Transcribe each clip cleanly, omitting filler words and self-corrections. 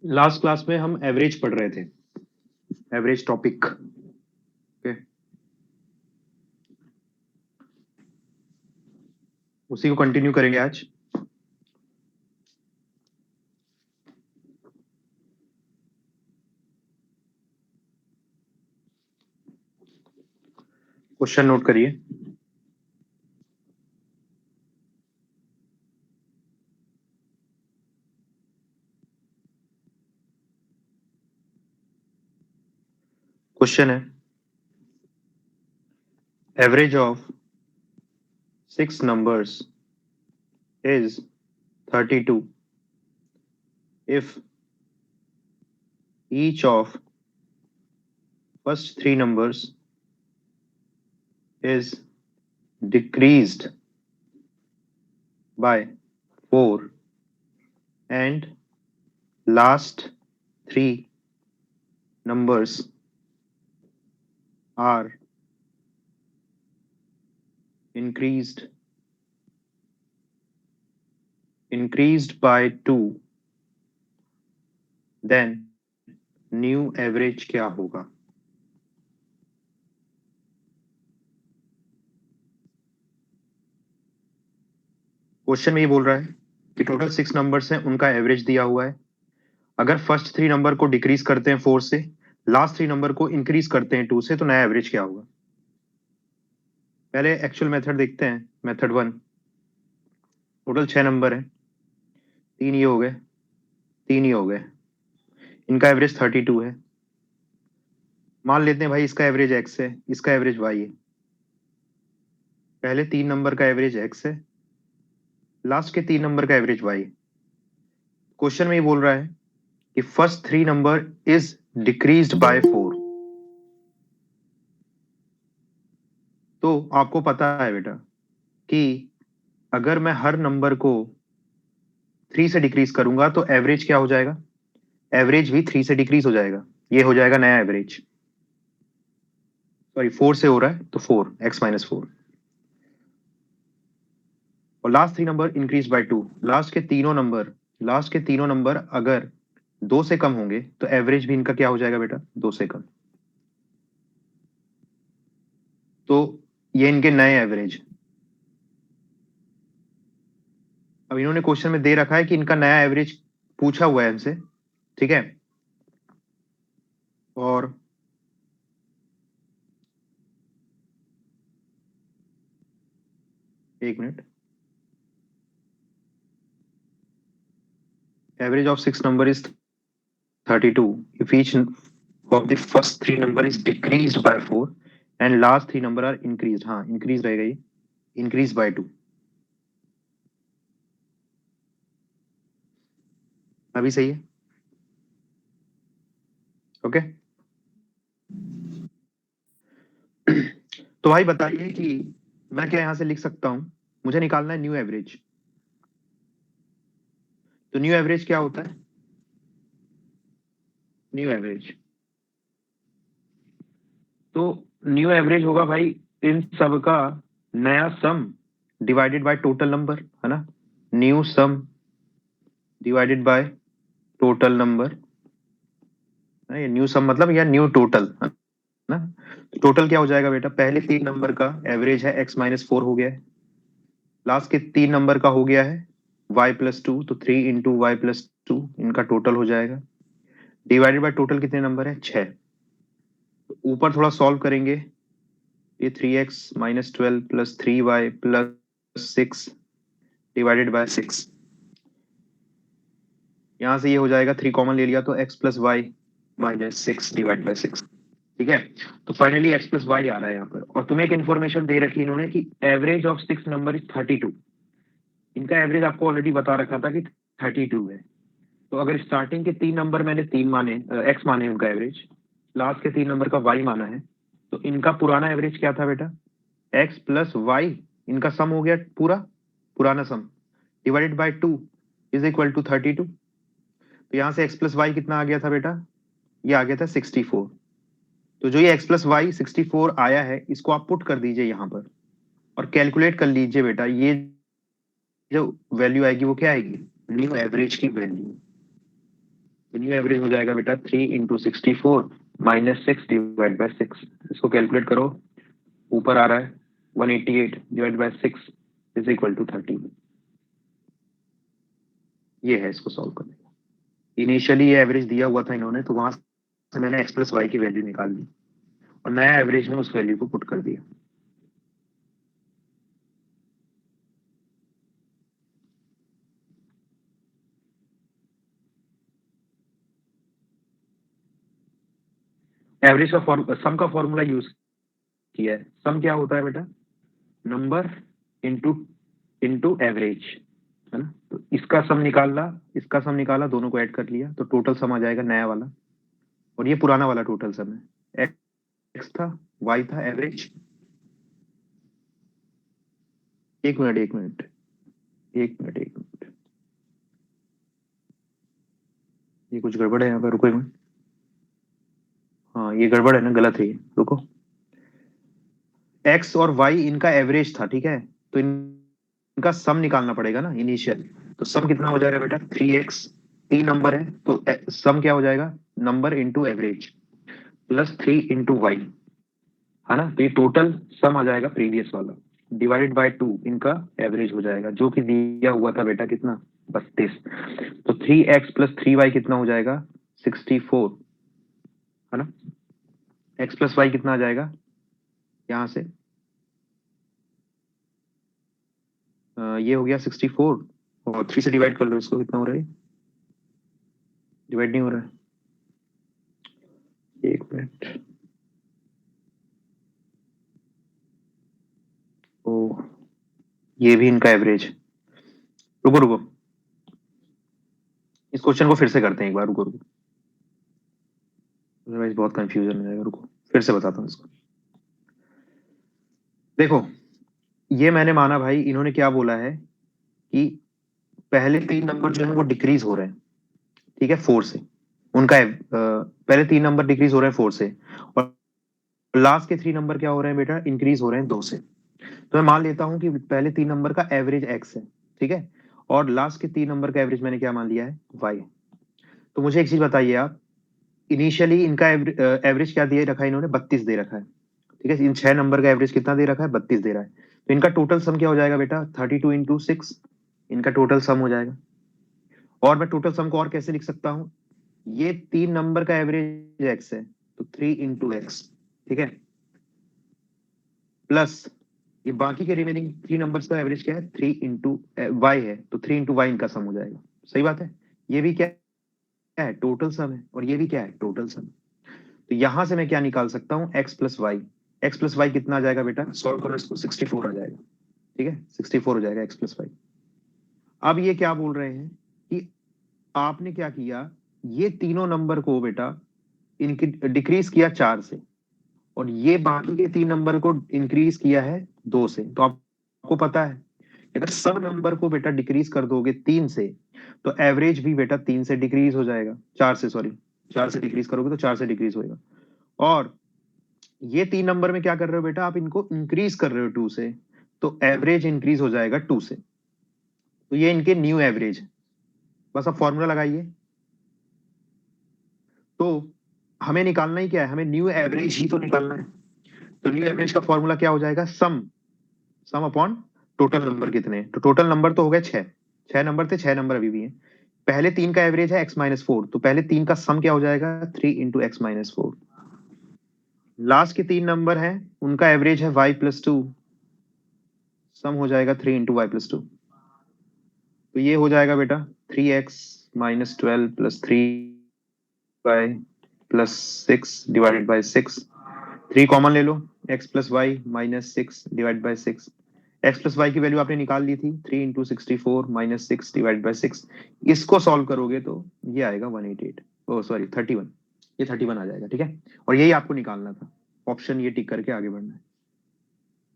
Last class में हम average पढ़ रहे थे, एवरेज टॉपिक। ओके, उसी को कंटिन्यू करेंगे आज। क्वेश्चन नोट करिए। क्वेश्चन है, average of 6 numbers is 32 if each of first 3 numbers is decreased by 4 and last 3 numbers are increased by 2, then new average क्या होगा? क्वेश्चन में ये बोल रहा है कि टोटल 6 नंबर्स हैं, उनका एवरेज दिया हुआ है। अगर फर्स्ट 3 नंबर को डिक्रीज करते हैं 4 से, लास्ट 3 नंबर को इंक्रीज करते हैं 2 से, तो नया एवरेज क्या होगा? पहले एक्चुअल मेथड देखते हैं। मेथड 1, टोटल 6 नंबर है, 3 ये हो गए, 3 ये हो गए, इनका एवरेज 32 है। मान लेते हैं भाई इसका एवरेज x है, इसका एवरेज y है। पहले 3 नंबर का एवरेज x है, लास्ट के 3 नंबर का एवरेज y है। क्वेश्चन में ये बोल रहा है कि first 3 number is decreased bye 4। तो आपको पता है बेटा कि अगर मैं हर नंबर को 3 से डिक्रीज करूंगा तो एवरेज क्या हो जाएगा? एवरेज भी 3 से डिक्रीज हो जाएगा, ये हो जाएगा नया एवरेज। सॉरी, 4 से हो रहा है तो 4 x माइनस 4, और last 3 number increase by 2। Last के तीनों नंबर अगर 2 से कम होंगे तो एवरेज भी इनका क्या हो जाएगा बेटा? 2 से कम। तो ये इनके नए एवरेज। अब इन्होंने क्वेश्चन में दे रखा है कि इनका नया एवरेज पूछा हुआ है हमसे, ठीक है। और एक minute, average of 6 number is 32 if each of the first 3 number is decreased by 4 and last 3 number are increased। हाँ, इंक्रीज रहेगा ये, इंक्रीज बाय 2। अभी सही है? ओके। तो भाई बताइए कि मैं क्या यहां से लिख सकता हूं? मुझे निकालना है न्यू एवरेज। तो न्यू एवरेज क्या होता है? न्यू एवरेज, तो न्यू एवरेज होगा भाई इन सब का नया सम डिवाइडेड बाय टोटल नंबर, है ना। New some divided by total number, ये न्यू सम मतलब या न्यू टोटल, है ना। तो टोटल क्या हो जाएगा बेटा? पहले 3 नंबर का एवरेज है x माइनस 4 हो गया है, लास्ट के 3 नंबर का हो गया है y प्लस 2, तो 3 इंटू वाई प्लस 2 इनका टोटल हो जाएगा, डिवाइडेड बाय टोटल कितने नंबर है? 6। ऊपर थोड़ा सॉल्व करेंगे, ये 3x minus 12 plus 3y plus 6 divided by 6। यहां से ये हो जाएगा, 3 कॉमन ले लिया तो x plus Y minus 6 divide by 6, ठीक है। तो फाइनली x प्लस वाई आ रहा है यहाँ पर। और तुम्हें एक इन्फॉर्मेशन दे रखी इन्होंने कि एवरेज ऑफ 6 नंबर इज 32। इनका एवरेज आपको ऑलरेडी बता रखा था कि 32 है। तो अगर स्टार्टिंग के 3 नंबर मैंने 3 माने, x माने उनका एवरेज, लास्ट के 3 नंबर का y माना है, तो इनका पुराना एवरेज क्या था बेटा? x प्लस वाई, इनका सम हो गया पूरा, पुराना sum divided by 2 is equal to 32। तो यहां से x प्लस वाई कितना आ गया था बेटा? ये आ गया था 64। तो जो ये x प्लस वाई 64 आया है, इसको आप पुट कर दीजिए यहाँ पर और कैलकुलेट कर लीजिए बेटा, ये जो वैल्यू आएगी वो क्या आएगी? न्यू एवरेज की वैल्यू। तो न्यू एवरेज हो जाएगा बेटा 3 × 64 -6 डिवाइड बाय 6। इसको कैलकुलेट करो, ऊपर आ रहा है 188 divide by 6 is equal to 30। ये है इसको सॉल्व करने का। इनिशियली ये एवरेज दिया हुआ था इन्होंने, तो वहां से मैंने x प्लस वाई की वैल्यू निकाल ली और नया एवरेज में उस वैल्यू को पुट कर दिया। एवरेज का सम का फॉर्मूला यूज किया है। सम क्या होता है बेटा? नंबर इंटू इंटू एवरेज, है ना। तो इसका सम निकाला, इसका सम निकाला, दोनों को ऐड कर लिया तो टोटल सम आ जाएगा नया वाला, और ये पुराना वाला टोटल सम है। एक्स था, वाई था एवरेज। एक मिनट एक मिनट एक मिनट एक मिनट, ये कुछ गड़बड़ है यहाँ पर, रुको एक मिनट। हाँ ये गड़बड़ है ना, गलत है ये, रुको। एक्स और वाई इनका एवरेज था, ठीक है। तो इनका सम निकालना पड़ेगा ना इनिशियल। तो सम कितना हो जाएगा बेटा? 3x। तीन नंबर है तो सम क्या हो जाएगा? Number into average plus 3 × y, है ना। तो ये टोटल सम आ जाएगा प्रीवियस वाला, डिवाइडेड बाय 2 इनका एवरेज हो जाएगा, जो कि दिया हुआ था बेटा कितना? 32। तो 3x प्लस 3y कितना हो जाएगा? 64, है ना। x प्लस वाई कितना आ जाएगा यहाँ से? ये हो गया 64, और 3 से डिवाइड कर लो इसको, कितना हो रहा है? डिवाइड नहीं हो रहा है, एक मिनट। ओ, ये भी इनका एवरेज। रुको रुको, इस क्वेश्चन को फिर से करते हैं एक बार, रुको रुको, अदरवाइज बहुत कंफ्यूजन हो जाएगा। रुको फिर से बताता हूँ इसको। देखो, ये मैंने माना भाई, इन्होंने क्या बोला है कि पहले तीन नंबर जो है वो डिक्रीज हो रहे हैं, ठीक है, 4 से। उनका पहले तीन नंबर डिक्रीज हो रहे हैं 4 से, और लास्ट के 3 नंबर क्या हो रहे हैं बेटा? इंक्रीज हो रहे हैं 2 से। तो मैं मान लेता हूं कि पहले 3 नंबर का एवरेज x है, ठीक है, और लास्ट के 3 नंबर का एवरेज मैंने क्या मान लिया है? y। तो मुझे एक चीज बताइए आप, इनिशियली इनका एवरेज क्या दिए रखा है इन्होंने? 32 दे रखा है, ठीक है। इन 6 नंबर का एवरेज कितना दे रखा है? 32 दे रहा है। तो इनका टोटल सम क्या हो जाएगा बेटा? 32 × 6 इनका टोटल सम हो जाएगा। और मैं टोटल सम को और कैसे लिख सकता हूँ? ये 3 नंबर का एवरेज x है, तो 3 × x, ठीक है, प्लस ये बाकी के रिमेनिंग 3 नंबर्स का एवरेज क्या है? 3 × y है, तो 3 × y इनका सम हो जाएगा। सही बात है। ये भी क्या है? टोटल सम है, और ये भी क्या है? Total sum. तो यहां से मैं क्या निकाल सकता हूँ? x plus Y. X plus Y कितना आ जाएगा बेटा? सॉल्व करो इसको, 64 आ जाएगा, ठीक है, 64 हो जाएगा x प्लस वाई। अब ये क्या बोल रहे हैं कि आपने क्या किया, ये तीनों नंबर को बेटा इनकी डिक्रीज किया 4 से, और ये बाकी के 3 नंबर को इंक्रीज किया है 2 से। तो आपको पता है, अगर सब नंबर को बेटा डिक्रीज कर दोगे 3 से, तो एवरेज भी बेटा 3 से डिक्रीज हो जाएगा, 4 से, सॉरी, 4 से डिक्रीज करोगे तो 4 से डिक्रीज होएगा। और ये 3 नंबर में क्या कर रहे हो बेटा? आप इनको इंक्रीज कर रहे हो 2 से, तो एवरेज इंक्रीज हो जाएगा 2 से। तो ये इनके न्यू एवरेज है। बस अब फॉर्मूला लगाइए। तो हमें निकालना ही क्या है? हमें न्यू एवरेज ही तो निकालना है। तो न्यू एवरेज का फॉर्मूला क्या हो जाएगा? सम, सम अपॉन टोटल नंबर कितने हैं। तो टोटल नंबर तो हो गए 6, 6 नंबर थे, 6 नंबर अभी भी हैं। पहले तीन का एवरेज है x-4, तो पहले तीन का सम क्या हो जाएगा? 3 × x-4। लास्ट के 3 नंबर हैं, उनका एवरेज है y+2, सम हो जाएगा 3 × y+2। तो ये हो जाएगा बेटा 3x-12 plus 3y+6 divided by 6। 3 common ले लो, x plus Y -6 divide by 6। X plus Y की वैल्यू आपने निकाल ली थी, 3 × 64 -6 डिवाइड बाई 6। इसको सॉल्व करोगे तो ये आएगा 188, ओ सॉरी 31। ये 31 आ जाएगा, ठीक है। और यही आपको निकालना था, ऑप्शन ये टिक करके आगे बढ़ना है।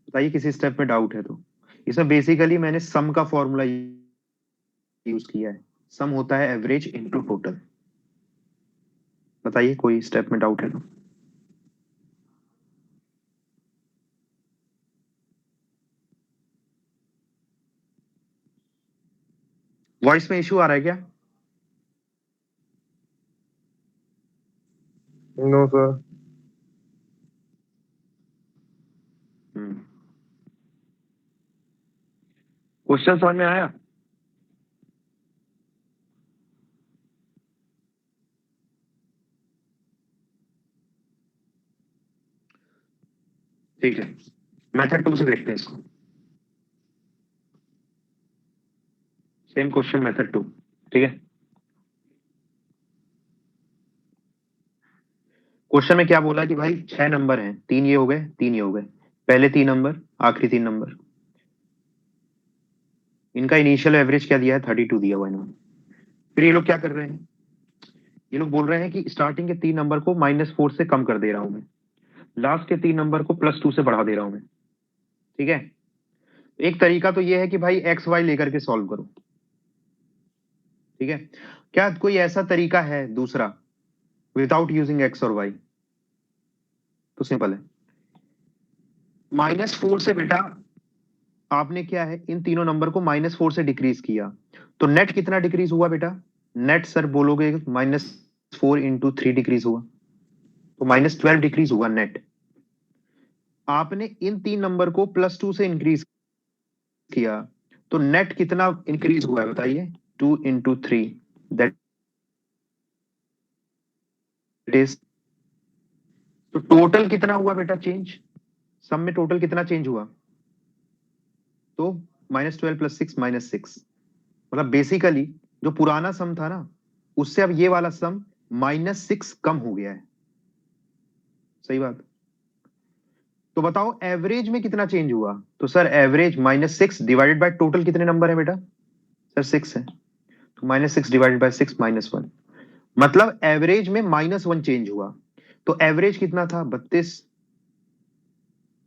बताइए किसी स्टेप में डाउट है तो। इसमें बेसिकली मैंने सम का फॉर्मूला यूज किया है। सम होता है एवरेज इंटू टोटल। बताइए कोई स्टेप में डाउट है तो। वॉइस में इशू आ रहा है क्या? No sir. क्वेश्चन समझ में आया? ठीक है, मेथड 2 से देखते हैं इसको। Same question method 2। ठीक है, क्वेश्चन में क्या बोला कि भाई 6 नंबर हैं, 3 ये हो गए, 3 ये हो गए, पहले 3 नंबर, आखिरी 3 नंबर, इनका इनिशियल एवरेज क्या दिया है? 32 दिया हुआ इन्होंने। फिर ये लोग क्या कर रहे हैं? ये लोग बोल रहे हैं कि स्टार्टिंग के 3 नंबर को -4 से कम कर दे रहा हूं मैं, लास्ट के 3 नंबर को +2 से बढ़ा दे रहा हूं मैं। ठीक है, एक तरीका तो ये है कि भाई एक्स वाई लेकर के सॉल्व करो। ठीक है, क्या कोई ऐसा तरीका है दूसरा विदाउट यूजिंग एक्स और वाई? तो सिंपल है, -4 से बेटा आपने क्या है, इन तीनों नंबर को -4 से डिक्रीज किया, तो नेट कितना डिक्रीज हुआ बेटा? नेट सर बोलोगे -4 इंटू 3 डिक्रीज हुआ, तो -12 डिक्रीज हुआ नेट। आपने इन 3 नंबर को +2 से इंक्रीज किया, तो नेट कितना इंक्रीज हुआ है बताइए? 2 इंटू 3, दैट इज, तो टोटल कितना हुआ बेटा चेंज? सम में टोटल कितना चेंज हुआ? तो -12 + 6 -6, मतलब बेसिकली जो पुराना सम था ना, उससे अब ये वाला सम -6 कम हो गया है। सही बात। तो बताओ एवरेज में कितना चेंज हुआ? तो sir average -6 divided by total कितने नंबर है बेटा? सर 6 है, तो -6 डिवाइडेड बाय 6 -1, मतलब एवरेज में -1 चेंज हुआ। तो एवरेज कितना था? 32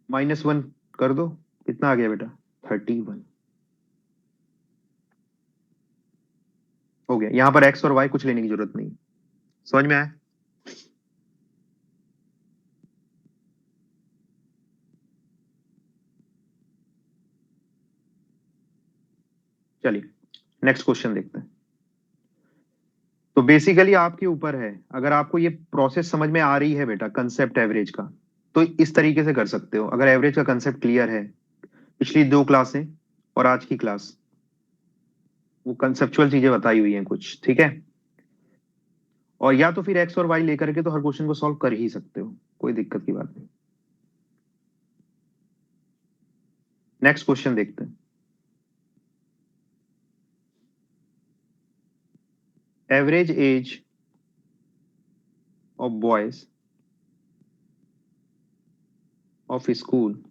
-1 कर दो, कितना आ गया बेटा? 31। हो गया, यहां पर एक्स और वाई कुछ लेने की जरूरत नहीं। समझ में आया? चलिए नेक्स्ट क्वेश्चन देखते हैं। तो बेसिकली आपके ऊपर है, अगर आपको ये प्रोसेस समझ में आ रही है बेटा कंसेप्ट एवरेज का, तो इस तरीके से कर सकते हो। अगर एवरेज का कंसेप्ट क्लियर है, पिछली 2 क्लासें और आज की क्लास, वो कंसेप्चुअल चीजें बताई हुई हैं कुछ। ठीक है, और या तो फिर एक्स और वाई लेकर के तो हर क्वेश्चन को सॉल्व कर ही सकते हो, कोई दिक्कत की बात नहीं। नेक्स्ट क्वेश्चन देखते हैं। Average age of boys of school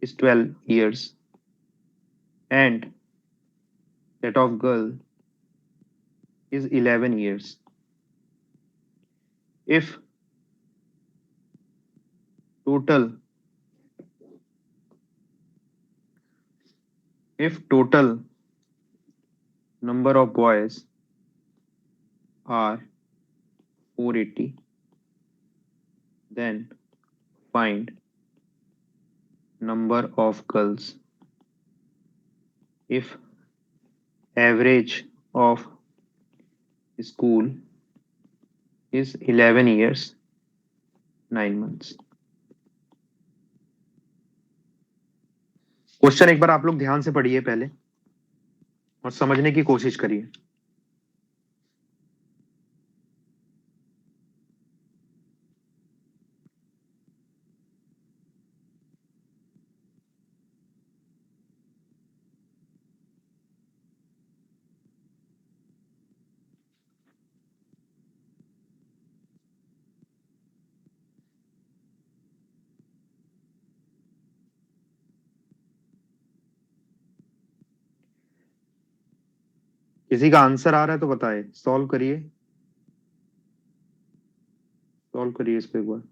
is 12 years and that of girl is 11 years. If total if total number of boys are 480, then find number of girls. If average of school is 11 years 9 months. Question एक बार आप लोग ध्यान से पढ़िए पहले और समझने की कोशिश करिए। किसी का आंसर आ रहा है तो बताए, सॉल्व करिए इसको एक बार।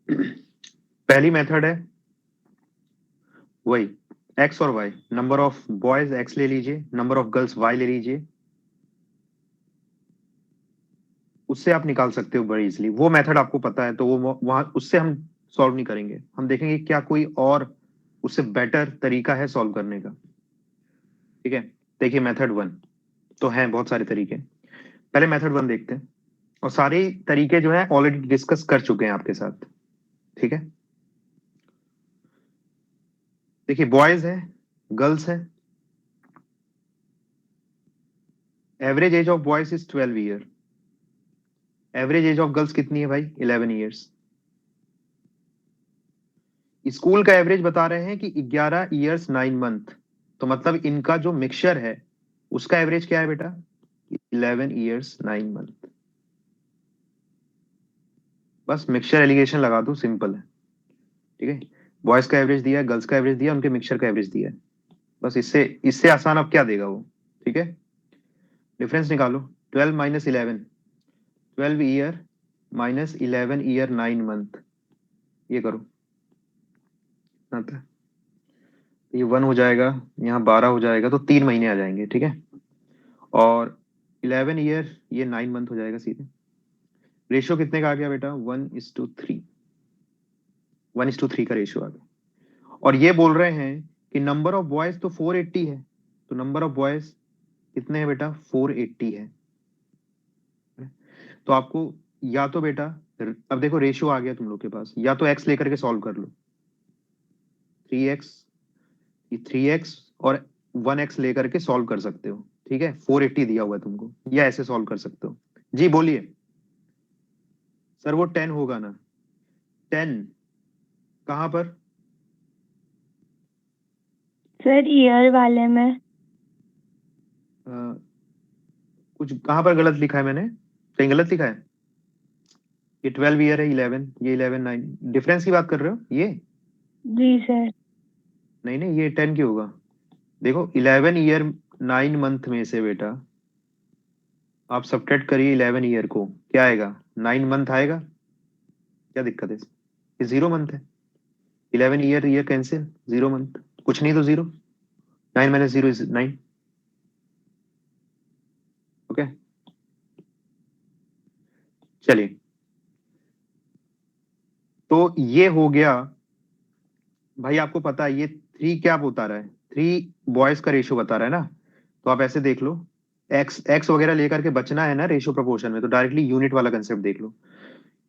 पहली मेथड है वही एक्स और Y, number of boys X ले लीजिए, नंबर ऑफ गर्ल्स वाई ले लीजिए, उससे आप निकाल सकते हो बड़ी इजली। वो मेथड आपको पता है तो वो वहां उससे हम सॉल्व नहीं करेंगे, हम देखेंगे क्या कोई और उससे बेटर तरीका है सॉल्व करने का। ठीक है, देखिए मेथड वन, तो हैं बहुत सारे तरीके, पहले मेथड वन देखते हैं। और सारे तरीके जो है ऑलरेडी डिस्कस कर चुके हैं आपके साथ। ठीक है, देखिए बॉयज है, गर्ल्स है, average age of boys is 12 year, average age of girls कितनी है भाई 11 ईयर्स। स्कूल का एवरेज बता रहे हैं कि 11 ईयर्स 9 मंथ, तो मतलब इनका जो मिक्सचर है उसका एवरेज क्या है बेटा 11 ईयर्स 9 मंथ। बस मिक्सचर एलिगेशन लगा दो, सिंपल है। ठीक है, बॉयज का एवरेज दिया है, गर्ल्स का एवरेज दिया, उनके मिक्सचर का एवरेज दिया है, बस इससे इससे आसान अब क्या देगा वो। ठीक है, डिफरेंस निकालो, 12 - 11, 12 ईयर माइनस 11 ईयर 9 मंथ, ये करो आता है। ये 1 हो जाएगा, यहाँ 12 हो जाएगा, तो 3 महीने आ जाएंगे। ठीक है, और 11 ईयर ये 9 मंथ हो जाएगा सीधे। रेशियो कितने का आ गया बेटा 1:3, 1:3 का रेशियो आ गया। और ये बोल रहे हैं कि नंबर ऑफ बॉयज तो 480 है, तो नंबर ऑफ बॉयज कितने हैं बेटा 480 है। तो आपको या तो बेटा, अब देखो रेशियो आ गया तुम लोग के पास, या तो एक्स लेकर के सॉल्व कर लो, 3x, 3x और 1x लेकर के सॉल्व कर सकते हो। ठीक है, 480 दिया हुआ है तुमको, या ऐसे सॉल्व कर सकते हो। जी बोलिए सर, वो 10 होगा ना, 10 कहां पर सर ईयर वाले में। कुछ कहां पर गलत लिखा है मैंने, कहीं गलत लिखा है। ये 12 ईयर है 11, ये 11 9, डिफरेंस की बात कर रहे हो ये। जी सर। नहीं नहीं, ये 10 की होगा। देखो 11 ईयर 9 मंथ में से बेटा आप सब्ट्रैक्ट करिए 11 ईयर को, क्या आएगा 9 मंथ आएगा। क्या दिक्कत है, ये 0 मंथ है। 11 ईयर ईयर कैंसिल, 0 मंथ, कुछ नहीं तो 0, 9 - 0 इज 9। ओके, चलिए, तो ये हो गया भाई। आपको पता है ये 3 क्या बता रहा है, 3 बॉयज का रेशियो बता रहा है ना। तो आप ऐसे देख लो, एक्स एक्स वगैरह लेकर के बचना है ना रेशियो प्रोपोर्शन में, तो डायरेक्टली यूनिट वाला कंसेप्ट देख लो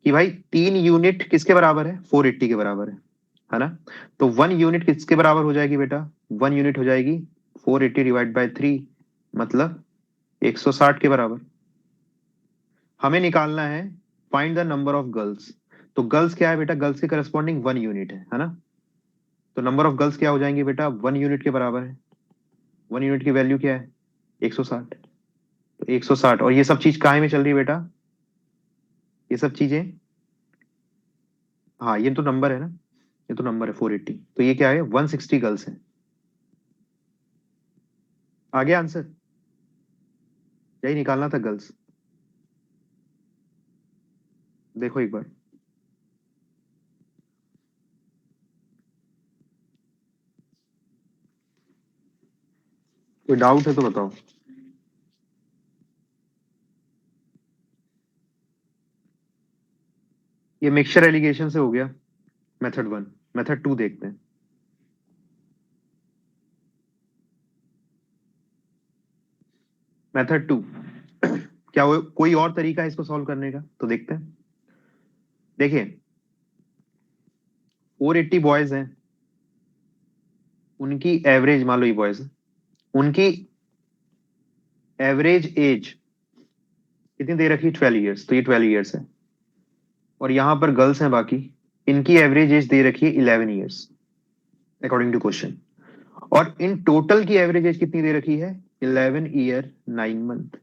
कि भाई 3 यूनिट किसके बराबर है 480 के बराबर है ना। तो 1 यूनिट किसके बराबर हो जाएगी बेटा, 1 यूनिट हो जाएगी 480 डिवाइड बाय 3, मतलब 160 के बराबर। हमें निकालना है find the number of girls. तो गर्ल्स क्या है बेटा, गर्ल्स के करस्पॉन्डिंग 1 यूनिट है ना। तो नंबर ऑफ गर्ल्स क्या हो जाएंगे बेटा 1 यूनिट के बराबर है। 1 यूनिट की वैल्यू क्या है 160, तो 160। और ये सब चीज काहे में चल रही है बेटा, ये सब चीजें, हाँ ये तो नंबर है ना, ये तो नंबर है 480, तो ये क्या है 160 गर्ल्स है। आगे आंसर यही निकालना था गर्ल्स। देखो एक बार, कोई डाउट है तो बताओ। ये मिक्सचर एलिगेशन से हो गया मेथड वन। मेथड टू देखते हैं। मेथड टू क्या वो कोई और तरीका है इसको सॉल्व करने का, तो देखते हैं। देखिए 480 बॉयज हैं, उनकी एवरेज मान लो ये बॉयज, उनकी एवरेज एज कितनी दे रखी है 12 ईयर्स, तो ये 12 ईयर्स है। और यहां पर गर्ल्स हैं बाकी, इनकी एवरेज एज दे रखी है 11 ईयर्स अकॉर्डिंग टू क्वेश्चन। और इन टोटल की एवरेज एज कितनी दे रखी है 11 ईयर 9 मंथ।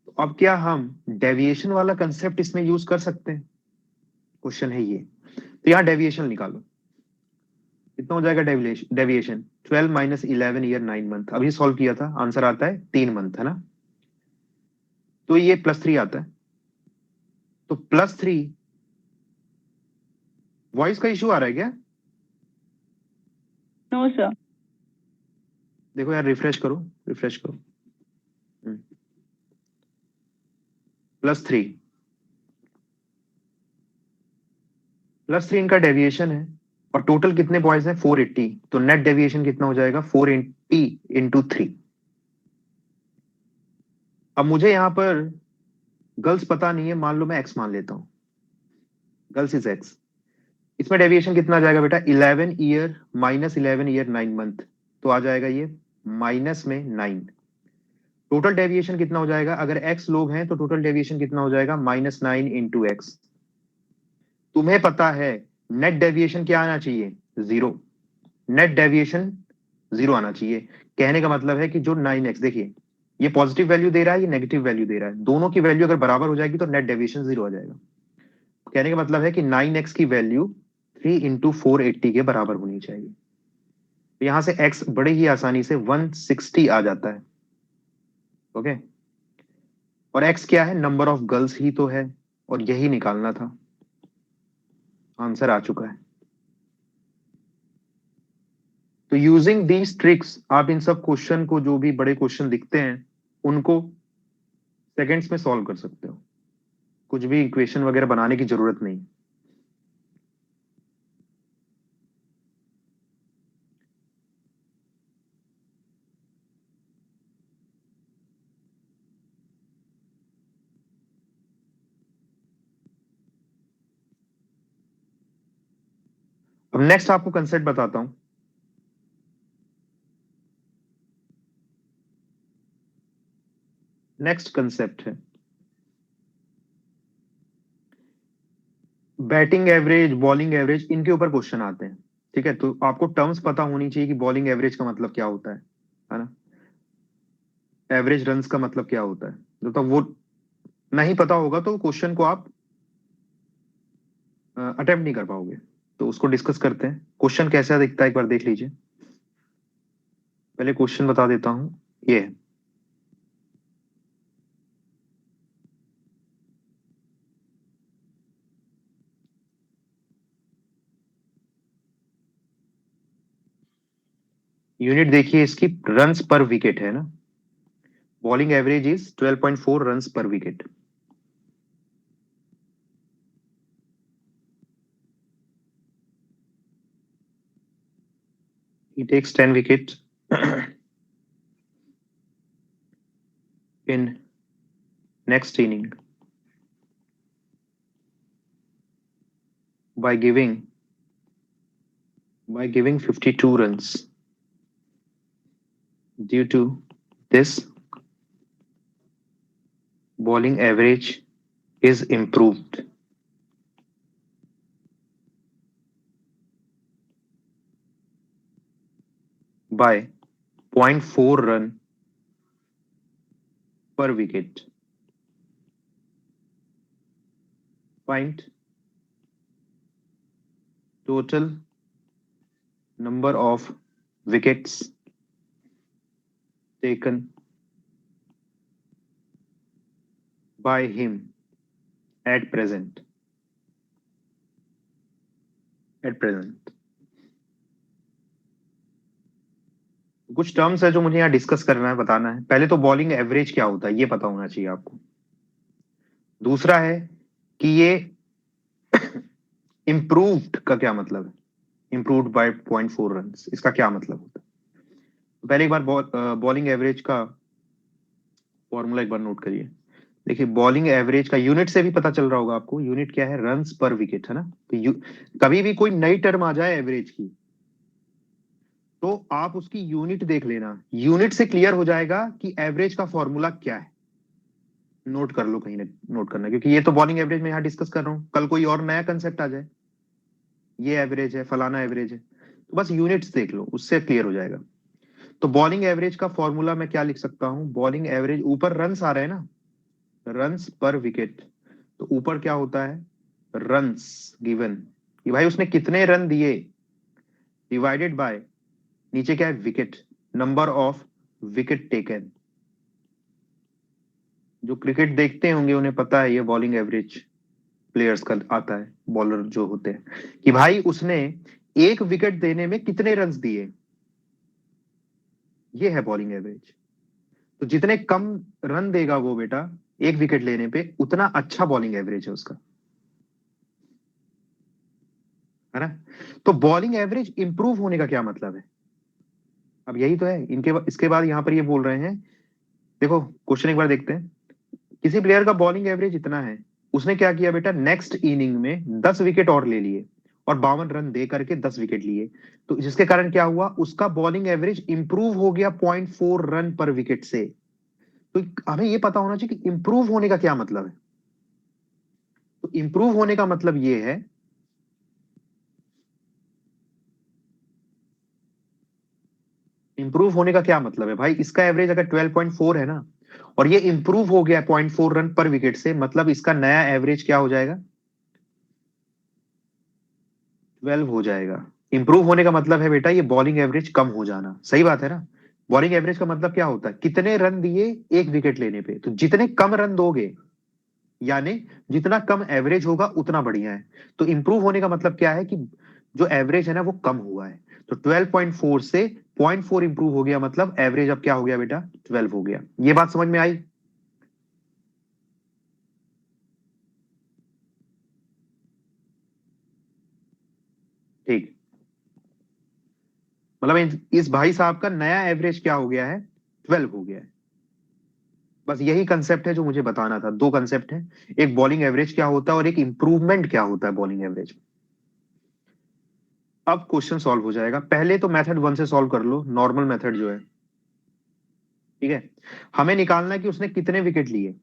तो अब क्या हम डेविएशन वाला कंसेप्ट इसमें यूज कर सकते हैं, क्वेश्चन है ये। तो यहां डेविएशन निकालो, कितना हो जाएगा डेविएशन 12 - 11 ईयर 9 मंथ। अभी सॉल्व किया था, आंसर आता है 3 मंथ है ना, तो ये +3 आता है। तो +3, वॉइस का इश्यू आ रहा है क्या? No sir. देखो यार, रिफ्रेश करो, रिफ्रेश करो। +3, +3 इनका डेविएशन है, और टोटल कितने बॉयज हैं? 480। तो नेट डेविएशन कितना हो जाएगा? 480 इंटू 3। अब मुझे यहां पर गर्ल्स पता नहीं है, मान लो मैं एक्स मान लेता हूं, गर्ल्स इज एक्स। इसमें डेविएशन कितना आ जाएगा बेटा? 11 ईयर माइनस 11 ईयर 9 मंथ, तो आ जाएगा ये माइनस में 9। टोटल डेविएशन कितना हो जाएगा? अगर एक्स लोग हैं तो टोटल डेविएशन कितना हो जाएगा? -9 इंटू एक्स। तुम्हें पता है नेट डेविएशन क्या आना चाहिए? 0। नेट डेविएशन 0 आना चाहिए। कहने का मतलब है कि जो 9x, देखिए ये पॉजिटिव वैल्यू दे रहा है, ये नेगेटिव वैल्यू दे रहा है, दोनों की वैल्यू अगर बराबर हो जाएगी तो नेट डेविएशन 0 आ जाएगा। कहने का मतलब है कि 9x की वैल्यू 3 इंटू 480 के बराबर होनी चाहिए। तो यहां से x बड़े ही आसानी से 160 आ जाता है। ओके, और x क्या है? नंबर ऑफ गर्ल्स ही तो है, और यही निकालना था। आंसर आ चुका है। तो यूजिंग दीज ट्रिक्स आप इन सब क्वेश्चन को, जो भी बड़े क्वेश्चन दिखते हैं, उनको सेकेंड्स में सॉल्व कर सकते हो। कुछ भी इक्वेशन वगैरह बनाने की जरूरत नहीं। अब नेक्स्ट आपको कंसेप्ट बताता हूं। नेक्स्ट कंसेप्ट है बैटिंग एवरेज, बॉलिंग एवरेज, इनके ऊपर क्वेश्चन आते हैं। ठीक है, तो आपको टर्म्स पता होनी चाहिए कि बॉलिंग एवरेज का मतलब क्या होता है ना? एवरेज रन्स का मतलब क्या होता है, तो वो नहीं पता होगा तो क्वेश्चन को आप अटेम्प्ट नहीं कर पाओगे। तो उसको डिस्कस करते हैं। क्वेश्चन कैसा दिखता है एक बार देख लीजिए। पहले क्वेश्चन बता देता हूं, ये है। यूनिट देखिए इसकी, रन्स पर विकेट है ना। बॉलिंग एवरेज इज 12.4 रन्स पर wicket. He takes 10 wickets in next inning by giving 52 runs. Due to this, bowling average is improved by 0.4 run per wicket. Find total number of wickets taken by him at present. At present. कुछ terms है जो मुझे यहाँ discuss करना है, बताना है। पहले तो बॉलिंग एवरेज क्या होता है ये पता होना चाहिए आपको। दूसरा है कि ये इम्प्रूव्ड का क्या मतलब है? इम्प्रूव्ड बाय 0.4 रन, इसका क्या मतलब होता है? तो पहले एक बार बॉलिंग एवरेज का फॉर्मूला एक बार नोट करिए। देखिए, बॉलिंग एवरेज का यूनिट से भी पता चल रहा होगा आपको। यूनिट क्या है? रन्स पर विकेट, है ना। तो कभी भी कोई नई टर्म आ जाए एवरेज की, तो आप उसकी यूनिट देख लेना। यूनिट से क्लियर हो जाएगा कि एवरेज का फॉर्मूला क्या है। नोट कर लो, कहीं ना नोट करना, क्योंकि ये तो बॉलिंग एवरेज में यहाँ डिस्कस कर रहा हूँ। कल कोई और नया कंसेप्ट आ जाए, ये एवरेज है, फलाना एवरेज है, तो बस यूनिट्स देख लो, उससे क्लियर हो जाएगा। तो बॉलिंग एवरेज का फॉर्मूला मैं क्या लिख सकता हूँ? बॉलिंग एवरेज, ऊपर रन्स आ रहे हैं ना, रन्स पर विकेट। तो ऊपर क्या होता है? रन्स गिवन, कि भाई उसने कितने रन दिए, डिवाइडेड बाय नीचे क्या है? Wicket, number of wicket taken. जो क्रिकेट देखते होंगे उन्हें पता है ये बॉलिंग एवरेज प्लेयर्स का आता है, बॉलर जो होते हैं, कि भाई उसने एक विकेट देने में कितने रन दिए, ये है बॉलिंग एवरेज। तो जितने कम रन देगा वो बेटा एक विकेट लेने पे, उतना अच्छा बॉलिंग एवरेज है उसका, है ना। तो बॉलिंग एवरेज इंप्रूव होने का क्या मतलब है, अब यही तो है इनके इसके बाद यहां पर ये बोल रहे हैं, देखो क्वेश्चन एक बार देखते हैं। किसी प्लेयर का बॉलिंग एवरेज इतना है, उसने क्या किया बेटा, नेक्स्ट इनिंग में 10 विकेट और ले लिए और 52 रन दे करके 10 विकेट लिए, तो जिसके कारण क्या हुआ, उसका बॉलिंग एवरेज इंप्रूव हो गया 0.4 रन पर विकेट से। तो हमें ये पता होना चाहिए कि इंप्रूव होने का क्या मतलब है। तो इंप्रूव होने का मतलब ये है, इंप्रूव होने का क्या मतलब है भाई, इसका एवरेज अगर 12.4 है ना, और ये इंप्रूव हो गया 0.4 रन पर विकेट से, मतलब इसका नया एवरेज क्या हो जाएगा, 12 हो जाएगा। इंप्रूव होने का मतलब है बेटा ये बॉलिंग एवरेज कम हो जाना, सही बात है ना। बॉलिंग एवरेज का मतलब क्या होता है, कितने रन दिए एक विकेट लेने पे, तो जितने कम रन दोगे, यानी जितना कम एवरेज होगा उतना बढ़िया है। तो इंप्रूव होने का मतलब क्या है कि जो एवरेज है ना वो कम हुआ है। तो 12.4 से 0.4 इंप्रूव हो गया, मतलब एवरेज अब क्या हो गया बेटा, 12 हो गया। ये बात समझ में आई। ठीक, मतलब इस भाई साहब का नया एवरेज क्या हो गया है, 12 हो गया है। बस यही कंसेप्ट है जो मुझे बताना था, दो कंसेप्ट है, एक बॉलिंग एवरेज क्या होता है और एक इंप्रूवमेंट क्या होता है बॉलिंग एवरेज। अब क्वेश्चन सॉल्व हो जाएगा, पहले तो मेथड 1 से सॉल्व कर लो, नॉर्मल मेथड जो है, ठीक है। हमें निकालना है कि उसने कितने विकेट लिए,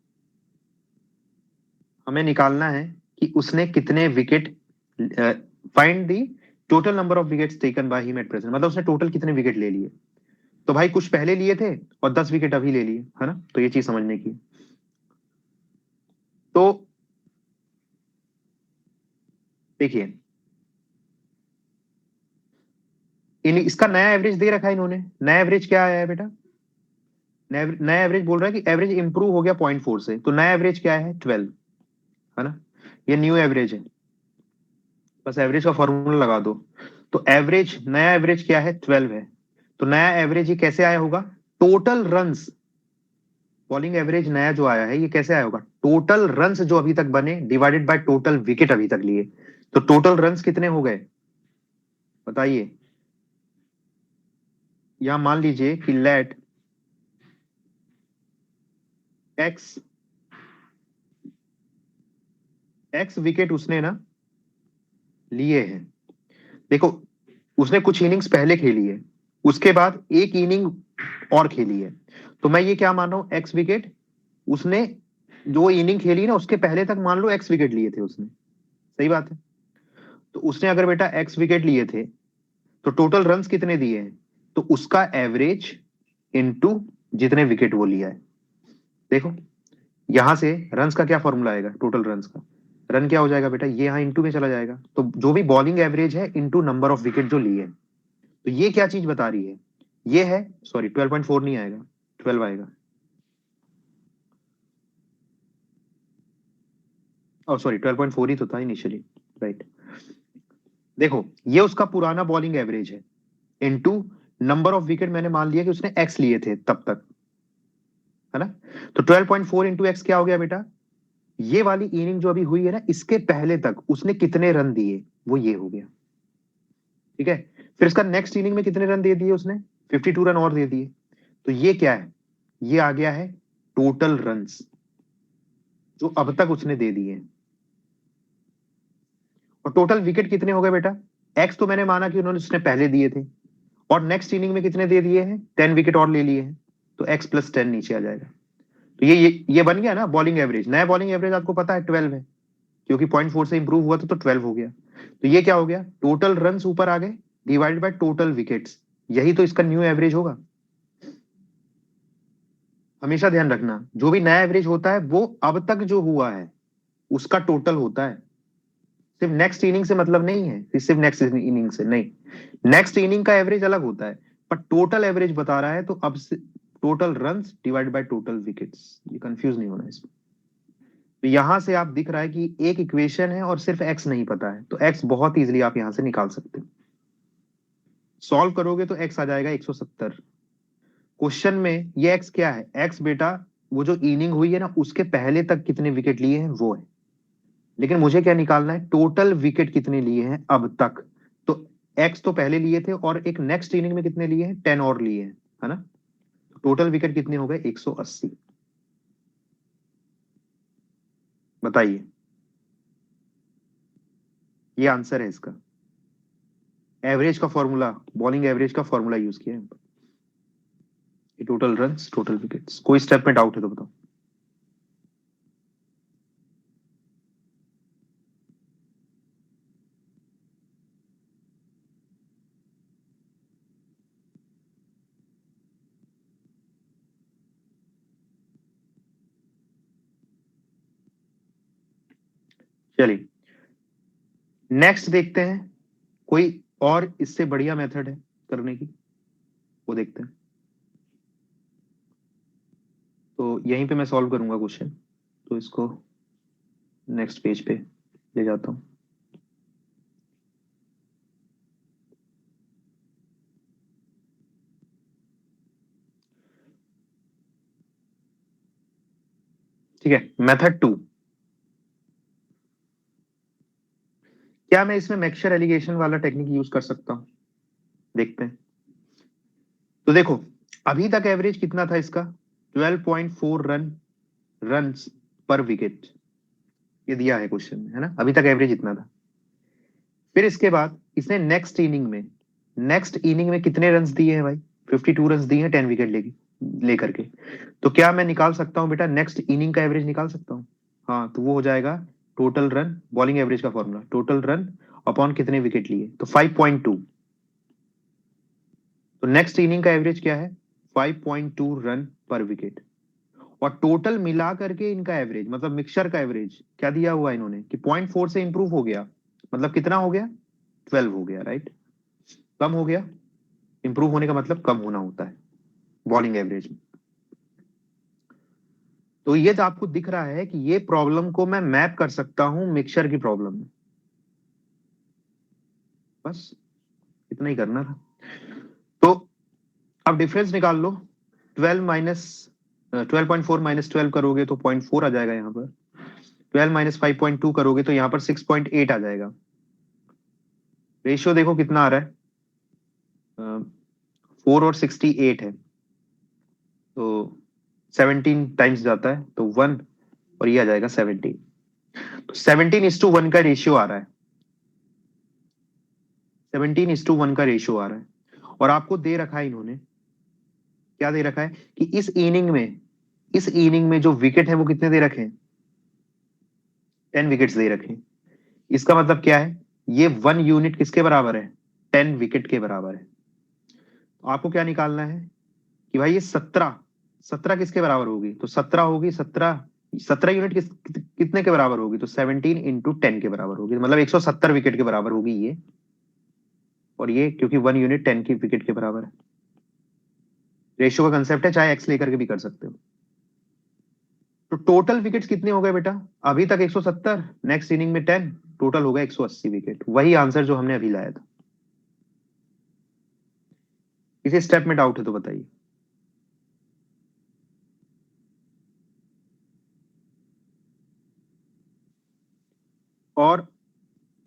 हमें निकालना है कि उसने कितने wicket, find the total number of wickets taken by him at present, मतलब उसने टोटल कितने विकेट ले लिए। तो भाई कुछ पहले लिए थे और 10 विकेट अभी ले लिए, है ना, तो ये चीज समझने की। तो देखिए, इन इसका नया एवरेज दे रखा है इन्होंने, नया एवरेज क्या आया है बेटा, नया एवरेज बोल रहा है कि एवरेज इंप्रूव हो गया 0.4 से, तो नया एवरेज क्या है, 12, है ना, ये न्यू एवरेज है। बस एवरेज का फॉर्मूला लगा दो। तो एवरेज, नया एवरेज क्या है, 12 है। तो नया एवरेज ये कैसे आया होगा, टोटल रन्स, बॉलिंग एवरेज नया जो आया है ये कैसे आया होगा, टोटल रन्स जो अभी तक बने डिवाइडेड बाय टोटल विकेट अभी तक लिए। तो टोटल रन्स कितने हो गए बताइए। यहां मान लीजिए कि लेट एक्स, एक्स विकेट उसने ना लिए हैं, देखो उसने कुछ इनिंग्स पहले खेली है, उसके बाद एक इनिंग और खेली है, तो मैं ये क्या मान रहा हूं, एक्स विकेट उसने जो इनिंग खेली ना उसके पहले तक मान लो एक्स विकेट लिए थे उसने, सही बात है। तो उसने अगर बेटा एक्स विकेट लिए थे, तो टोटल रन्स कितने दिए हैं, तो उसका एवरेज इनटू जितने विकेट वो लिया है। देखो यहां से रन्स का क्या फॉर्मूला आएगा, टोटल रन्स का, रन क्या हो जाएगा बेटा, ये यहाँ इंटू में चला जाएगा, तो जो भी बॉलिंग एवरेज है इंटू नंबर ऑफ विकेट जो लिए, तो ये क्या चीज बता रही है, ये है, सॉरी 12.4 नहीं आएगा, 12 आएगा, और सॉरी 12.4 ही तो था इनिशियली, राइट। देखो ये उसका पुराना बॉलिंग एवरेज है, इनटू नंबर ऑफ विकेट मैंने मान लिया कि उसने एक्स लिए थे तब तक, है ना। तो 12.4 इंटू एक्स क्या हो गया बेटा, ये वाली इनिंग जो अभी हुई है ना इसके पहले तक उसने कितने रन दिए, वो ये हो गया, ठीक है। फिर इसका नेक्स्ट इनिंग में कितने रन दे दिए उसने, 52 रन और दे दिए, तो ये क्या है, ये आ गया है टोटल रन्स जो अब तक उसने दे दिए हैं। और टोटल विकेट कितने हो गए बेटा, एक्स तो मैंने माना कि उन्होंने उसने पहले दिए थे, और नेक्स्ट इनिंग में कितने दे दिए हैं, 10 विकेट और ले लिए हैं, तो एक्स प्लस 10 नीचे आ जाएगा। तो ये बन गया ना बॉलिंग एवरेज, नया बॉलिंग एवरेज आपको पता है 12 है, क्योंकि 0.4 से इंप्रूव हुआ था तो 12 हो गया। तो ये क्या हो गया, टोटल रन्स ऊपर आ गए डिवाइडेड बाय टोटल विकेट्स, यही तो इसका न्यू एवरेज होगा। हमेशा ध्यान रखना जो भी नया एवरेज होता है वो अब तक जो हुआ है उसका टोटल होता है, सिर्फ नेक्स्ट इनिंग से मतलब नहीं है कि सिर्फ नेक्स्ट इनिंग से नहीं, नेक्स्ट इनिंग का एवरेज अलग होता है, पर टोटल एवरेज बता रहा है, तो अब से total runs divide by total wickets, ये कंफ्यूज नहीं होना इसमें। तो यहां से आप दिख रहा है कि एक इक्वेशन है और सिर्फ एक्स नहीं पता है, तो एक्स बहुत इजीली आप यहां से निकाल सकते हो। सॉल्व करोगे तो एक्स आ जाएगा 170। क्वेश्चन में ये एक्स क्या है? एक्स बेटा वो जो इनिंग हुई है ना उसके पहले तक कितने विकेट लिए हैं वो है। लेकिन मुझे क्या निकालना है? टोटल विकेट कितने लिए हैं अब तक। तो एक्स तो पहले लिए थे और एक नेक्स्ट इनिंग में कितने लिए हैं? 10 और लिए हैं, है ना? टोटल विकेट कितने हो गए? 180। बताइए, ये आंसर है इसका। एवरेज का फॉर्मूला, बॉलिंग एवरेज का फॉर्मूला यूज किया है। Total runs, total wickets. कोई स्टेप में डाउट है तो बताओ। चलिए नेक्स्ट देखते हैं, कोई और इससे बढ़िया मेथड है करने की, वो देखते हैं। तो यहीं पे मैं सॉल्व करूंगा क्वेश्चन, तो इसको नेक्स्ट पेज पे ले जाता हूं। ठीक है, मेथड 2। क्या मैं इसमें मिक्सचर एलिगेशन वाला टेक्निक यूज कर सकता हूं? देखते हैं। तो देखो, अभी तक एवरेज कितना था इसका? 12.4 रन पर विकेट, ये दिया है क्वेश्चन में, है ना? अभी तक एवरेज इतना था। फिर इसके बाद इसने नेक्स्ट इनिंग में कितने रन दिए हैं भाई? 52 रन दिए हैं 10 विकेट लेकर के। तो क्या मैं निकाल सकता हूं बेटा नेक्स्ट इनिंग का एवरेज निकाल सकता हूं? हाँ, तो वो हो जाएगा टोटल रन, बॉलिंग एवरेज का फॉर्मूला, टोटल रन अपॉन कितने विकेट लिए, तो 5.2। तो नेक्स्ट इनिंग का एवरेज क्या है? 5.2 रन पर विकेट। और टोटल मिला करके इनका एवरेज, मतलब मिक्सचर का एवरेज क्या दिया हुआ है इन्होंने कि 0.4 से इंप्रूव हो गया, मतलब कितना हो गया? 12 हो गया, राइट? कम हो गया। इंप्रूव होने का मतलब कम होना होता है बॉलिंग एवरेज में। तो ये तो आपको दिख रहा है कि ये प्रॉब्लम को मैं मैप कर सकता हूं मिक्सचर की प्रॉब्लम में। बस इतना ही करना था। तो अब डिफरेंस निकाल लो। 12.4 - 12 करोगे तो 0.4 आ जाएगा यहाँ पर। 12 - 5.2 करोगे तो यहाँ पर 6.8 आ जाएगा। रेशियो देखो कितना आ रहा है, 4 और 68 है, तो 17 टाइम्स जाता है तो 1, और ये आ जाएगा 17। तो 17:1 का रेशियो आ रहा है। 17:1 का रेशियो आ रहा है। और आपको दे रखा है इन्होंने, क्या दे रखा है कि इस इनिंग में जो विकेट है वो कितने दे रखे हैं? 10 विकेट्स दे रखे हैं। इसका मतलब क्या है? ये 1 यूनिट किसके बराबर है? 10 विकेट के बराबर है। तो आपको क्या निकालना है कि भाई ये 17 किसके बराबर होगी? तो 17 होगी, 17 यूनिट कितने के बराबर होगी? तो 17 × 10 के बराबर होगी, मतलब 170 विकेट के बराबर होगी ये। और ये क्योंकि 1 यूनिट 10 की विकेट के बराबर है। रेशियो का कंसेप्ट है, चाहे एक्स लेकर के भी कर सकते हो। तो टोटल विकेट्स कितने हो गए बेटा? अभी तक 170, नेक्स्ट इनिंग में 10, टोटल हो गया 180 विकेट। वही आंसर जो हमने अभी लाया था। इसी स्टेप में डाउट है तो बताइए। और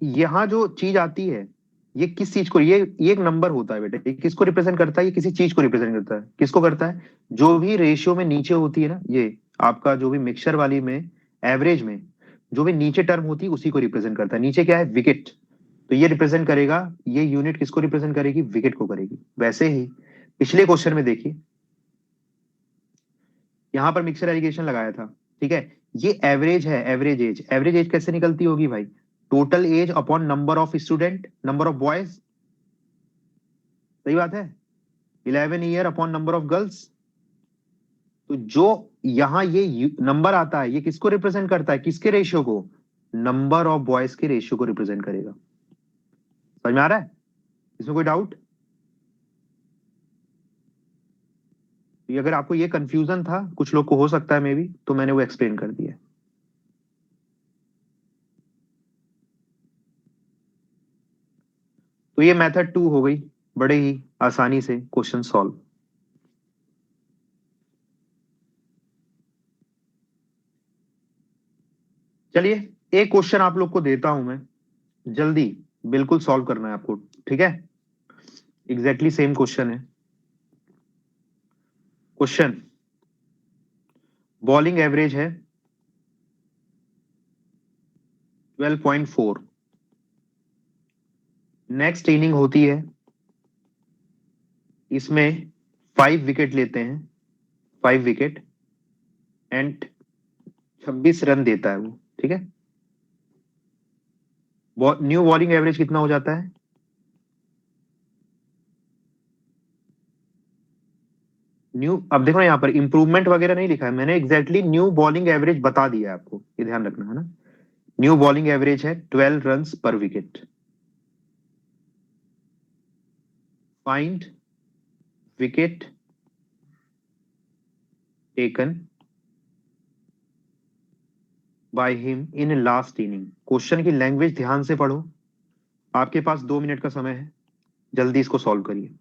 यहां जो चीज आती है, ये किस चीज को, ये एक नंबर होता है बेटा, ये किसको रिप्रेजेंट करता है? ये किसी चीज को रिप्रेजेंट करता है। किसको करता है? जो भी रेशियो में नीचे होती है ना, ये आपका जो भी मिक्सचर वाली में एवरेज में जो भी नीचे टर्म होती है उसी को रिप्रेजेंट करता है। नीचे क्या है? विकेट। तो ये रिप्रेजेंट करेगा, ये यूनिट किसको रिप्रेजेंट करेगी? विकेट को करेगी। वैसे ही पिछले क्वेश्चन में देखिए, यहां पर मिक्सर एलिगेशन लगाया था, ठीक है? ये एवरेज है, एवरेज एज। एवरेज एज कैसे निकलती होगी भाई? Total as upon number of student, number of boys. सही बात है। 11 year upon number of girls. तो जो यहाँ ये नंबर आता है, ये किसको रिप्रेजेंट करता है? किसके रेशियो को? नंबर ऑफ बॉयज के रेशियो को रिप्रेजेंट करेगा। समझ में आ रहा है? इसमें कोई डाउट? अगर आपको ये कंफ्यूजन था, कुछ लोग को हो सकता है मे बी, तो मैंने वो एक्सप्लेन कर दिया। तो ये मेथड 2 हो गई, बड़े ही आसानी से क्वेश्चन सॉल्व। चलिए एक क्वेश्चन आप लोग को देता हूं मैं, जल्दी बिल्कुल सॉल्व करना है आपको, ठीक है? एग्जैक्टली सेम क्वेश्चन है। क्वेश्चन, बॉलिंग एवरेज है 12.4, नेक्स्ट इनिंग होती है, इसमें 5 विकेट लेते हैं, 5 विकेट एंड 26 रन देता है वो, ठीक है? न्यू बॉलिंग एवरेज कितना हो जाता है? न्यू, अब देखो यहाँ पर इंप्रूवमेंट वगैरह नहीं लिखा है मैंने, एग्जैक्टली न्यू बॉलिंग एवरेज बता दिया है आपको, ये ध्यान रखना है ना। न्यू बॉलिंग एवरेज है 12 रन पर wicket. Find wicket taken by him in last inning. Question की लैंग्वेज ध्यान से पढ़ो, आपके पास 2 मिनट का समय है, जल्दी इसको सॉल्व करिए,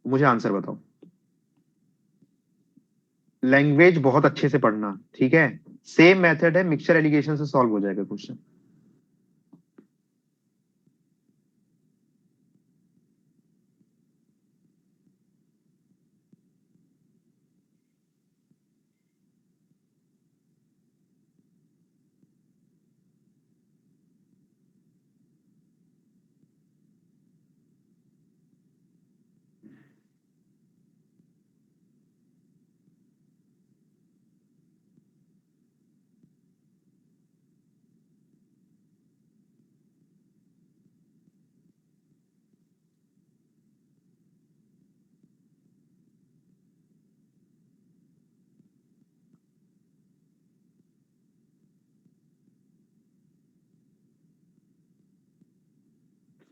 मुझे आंसर बताओ। लैंग्वेज बहुत अच्छे से पढ़ना, ठीक है? सेम मेथड है, मिक्सचर एलिगेशन से सॉल्व हो जाएगा क्वेश्चन।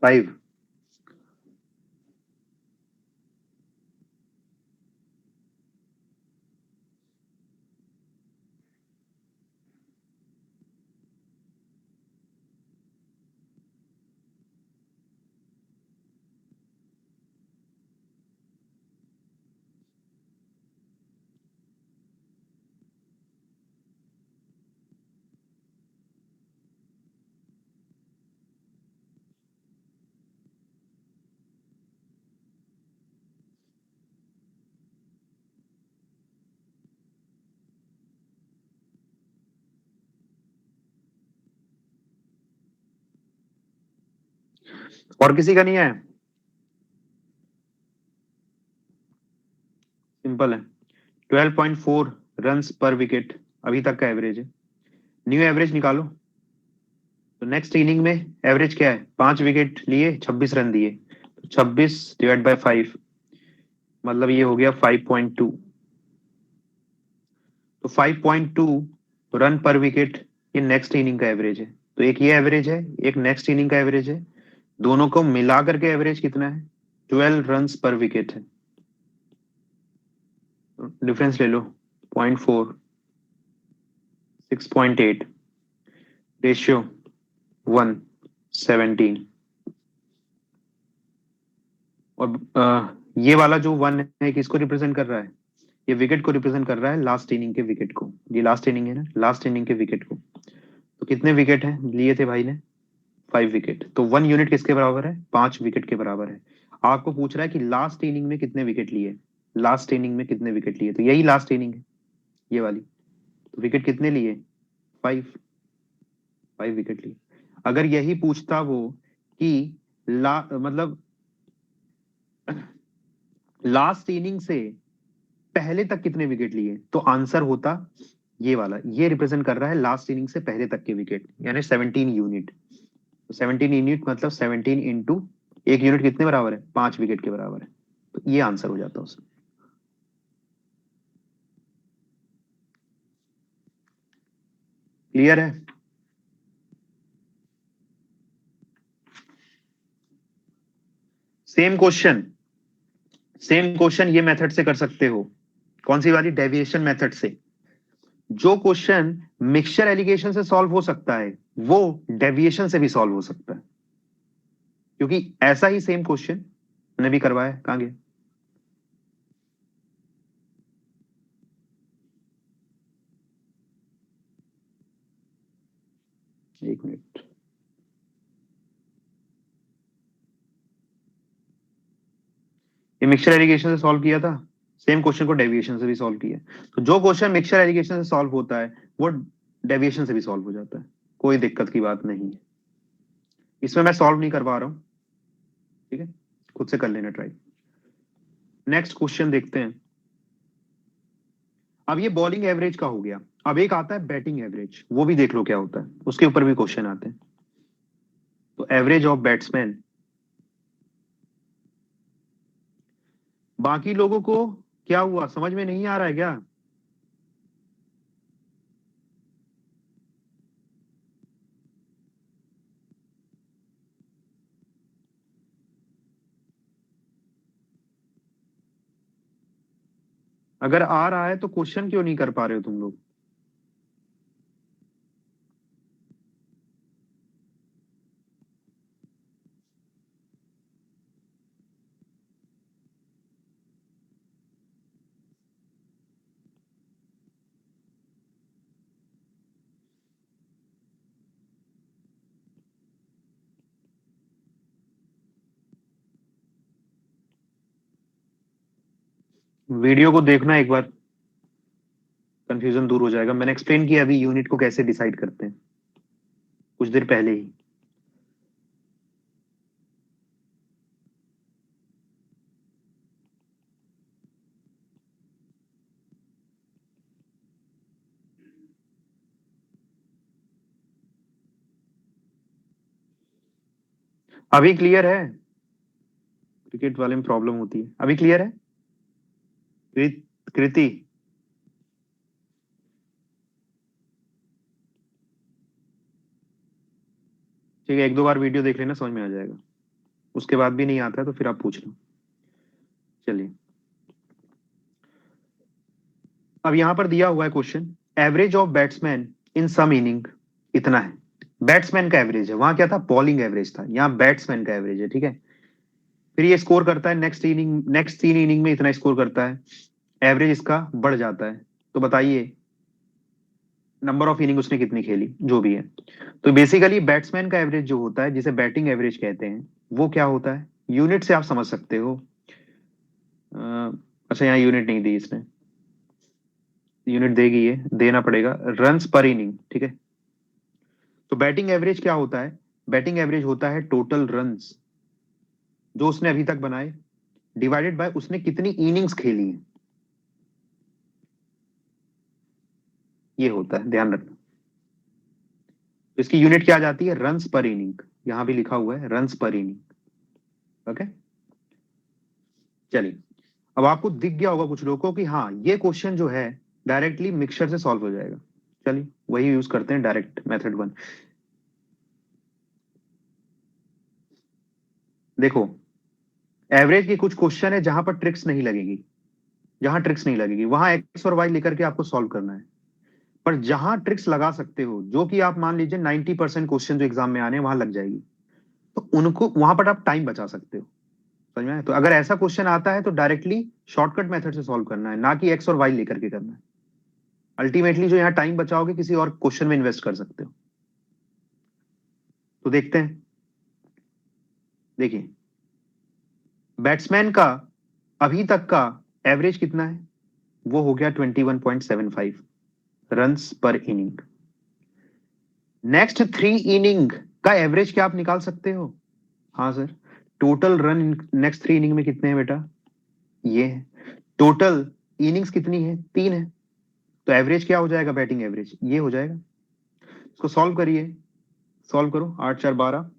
फाइव। और किसी का नहीं है? सिंपल है, 12.4 रन पर विकेट अभी तक का एवरेज है। न्यू एवरेज निकालो। तो नेक्स्ट इनिंग में एवरेज क्या है? 5 विकेट लिए, 26 रन दिए, तो 26 डिवाइड बाय 5, मतलब ये हो गया 5.2। तो 5.2 रन पर विकेट ये नेक्स्ट इनिंग का एवरेज है। तो एक ये एवरेज है, एक नेक्स्ट इनिंग का एवरेज है, दोनों को मिला करके एवरेज कितना है? 12 रन पर विकेट है। डिफरेंस ले लो, 0.4, 6.8, रेशियो 1, 17। और ये वाला जो 1 है किसको रिप्रेजेंट कर रहा है? ये विकेट को रिप्रेजेंट कर रहा है, लास्ट इनिंग के विकेट को। ये लास्ट इनिंग है ना, लास्ट इनिंग के विकेट को। तो कितने विकेट हैं लिए थे भाई ने? 5 विकेट। तो 1 यूनिट किसके बराबर है? 5 विकेट के बराबर है। आपको पूछ रहा है कि लास्ट इनिंग में कितने विकेट लिए, लास्ट इनिंग में कितने विकेट लिए, तो यही लास्ट इनिंग है, ये वाली। तो विकेट कितने लिए? 5, 5 विकेट लिए। अगर यही पूछता वो कि मतलब लास्ट इनिंग से पहले तक कितने विकेट लिए, तो आंसर होता ये वाला। ये रिप्रेजेंट कर रहा है लास्ट इनिंग से पहले तक के विकेट, यानी 17 यूनिट। तो 17 यूनिट मतलब 17 इंटू एक यूनिट कितने बराबर है? 5 विकेट के बराबर है। तो ये आंसर हो जाता है उसका। क्लियर है? सेम क्वेश्चन, सेम क्वेश्चन ये मेथड से कर सकते हो। कौन सी वाली? डेविएशन मेथड से। जो क्वेश्चन मिक्सचर एलिगेशन से सॉल्व हो सकता है वो डेविएशन से भी सॉल्व हो सकता है। क्योंकि ऐसा ही सेम क्वेश्चन मैंने भी करवाया। कहां गया? एक मिनट। ये मिक्सचर एलिगेशन से सॉल्व किया था, सेम क्वेश्चन को डेविएशन से भी सॉल्व किया। तो जो क्वेश्चन मिक्सचर एलिगेशन से सॉल्व होता है वो डेविएशन से भी सॉल्व हो जाता है, कोई दिक्कत की बात नहीं है। इसमें मैं सॉल्व नहीं करवा रहा हूं, ठीक है, खुद से कर लेना ट्राई। नेक्स्ट क्वेश्चन देखते हैं। अब ये बॉलिंग एवरेज का हो गया, अब एक आता है बैटिंग एवरेज, वो भी देख लो क्या होता है, उसके ऊपर भी क्वेश्चन आते हैं। तो एवरेज ऑफ बैट्समैन, बाकी लोगों को क्या हुआ, समझ में नहीं आ रहा है क्या? अगर आ रहा है तो क्वेश्चन क्यों नहीं कर पा रहे हो तुम लोग? वीडियो को देखना एक बार, कंफ्यूजन दूर हो जाएगा। मैंने एक्सप्लेन किया अभी यूनिट को कैसे डिसाइड करते हैं, कुछ देर पहले ही। अभी क्लियर है? क्रिकेट वाले में प्रॉब्लम होती है। अभी क्लियर है? कृति, ठीक है, एक दो बार वीडियो देख लेना, समझ में आ जाएगा। उसके बाद भी नहीं आता है तो फिर आप पूछ लो। चलिए, अब यहां पर दिया हुआ है question, average of batsman in some inning इतना है। बैट्समैन का एवरेज है, वहां क्या था, बॉलिंग एवरेज था, यहाँ बैट्समैन का एवरेज है, ठीक है। फिर ये स्कोर करता है नेक्स्ट 3 इनिंग में इतना स्कोर करता है, एवरेज इसका बढ़ जाता है। तो बताइए नंबर ऑफ इनिंग उसने कितनी खेली, जो भी है। तो बेसिकली बैट्समैन का एवरेज जो होता है, जिसे बैटिंग एवरेज कहते हैं, वो क्या होता है, यूनिट से आप समझ सकते हो। अच्छा, यहाँ यूनिट नहीं दी इसने, यूनिट देगी, ये देना पड़ेगा, रन्स पर इनिंग, ठीक है। तो बैटिंग एवरेज क्या होता है, बैटिंग एवरेज होता है टोटल रन्स जो उसने अभी तक बनाए, डिवाइडेड बाय उसने कितनी इनिंग्स खेली है, ये होता है, ध्यान रखना। तो इसकी यूनिट क्या आ जाती है, रन्स पर इनिंग, यहां भी लिखा हुआ है रन्स पर इनिंग। ओके, चलिए, अब आपको दिख गया होगा कुछ लोगों को कि हाँ ये क्वेश्चन जो है डायरेक्टली मिक्सचर से सॉल्व हो जाएगा। चलिए वही यूज करते हैं, डायरेक्ट मेथड 1। देखो, एवरेज के कुछ क्वेश्चन है जहां पर ट्रिक्स नहीं लगेगी, जहां ट्रिक्स नहीं लगेगी वहां एक्स और वाई लेकर के आपको सॉल्व करना है। पर जहां ट्रिक्स लगा सकते हो, जो कि आप मान लीजिए 90% क्वेश्चन जो एग्जाम में आने हैं वहां लग जाएगी, तो उनको वहां पर आप टाइम बचा सकते हो। समझ में आया? तो अगर ऐसा क्वेश्चन आता है तो डायरेक्टली शॉर्टकट मेथड से सॉल्व करना है, ना कि एक्स और वाई लेकर के करना है। अल्टीमेटली जो यहाँ टाइम बचाओगे किसी और क्वेश्चन में इन्वेस्ट कर सकते हो। तो देखते हैं, देखिए बैट्समैन का अभी तक का एवरेज कितना है, वो हो गया 21.75 रन्स पर इनिंग। नेक्स्ट 3 इनिंग का एवरेज क्या आप निकाल सकते हो? हाँ sir, total run next 3 inning में कितने हैं बेटा, ये है। टोटल इनिंग्स कितनी है, 3 है। तो एवरेज क्या हो जाएगा, बैटिंग एवरेज ये हो जाएगा। इसको सॉल्व करिए, सॉल्व करो, 8 4 12,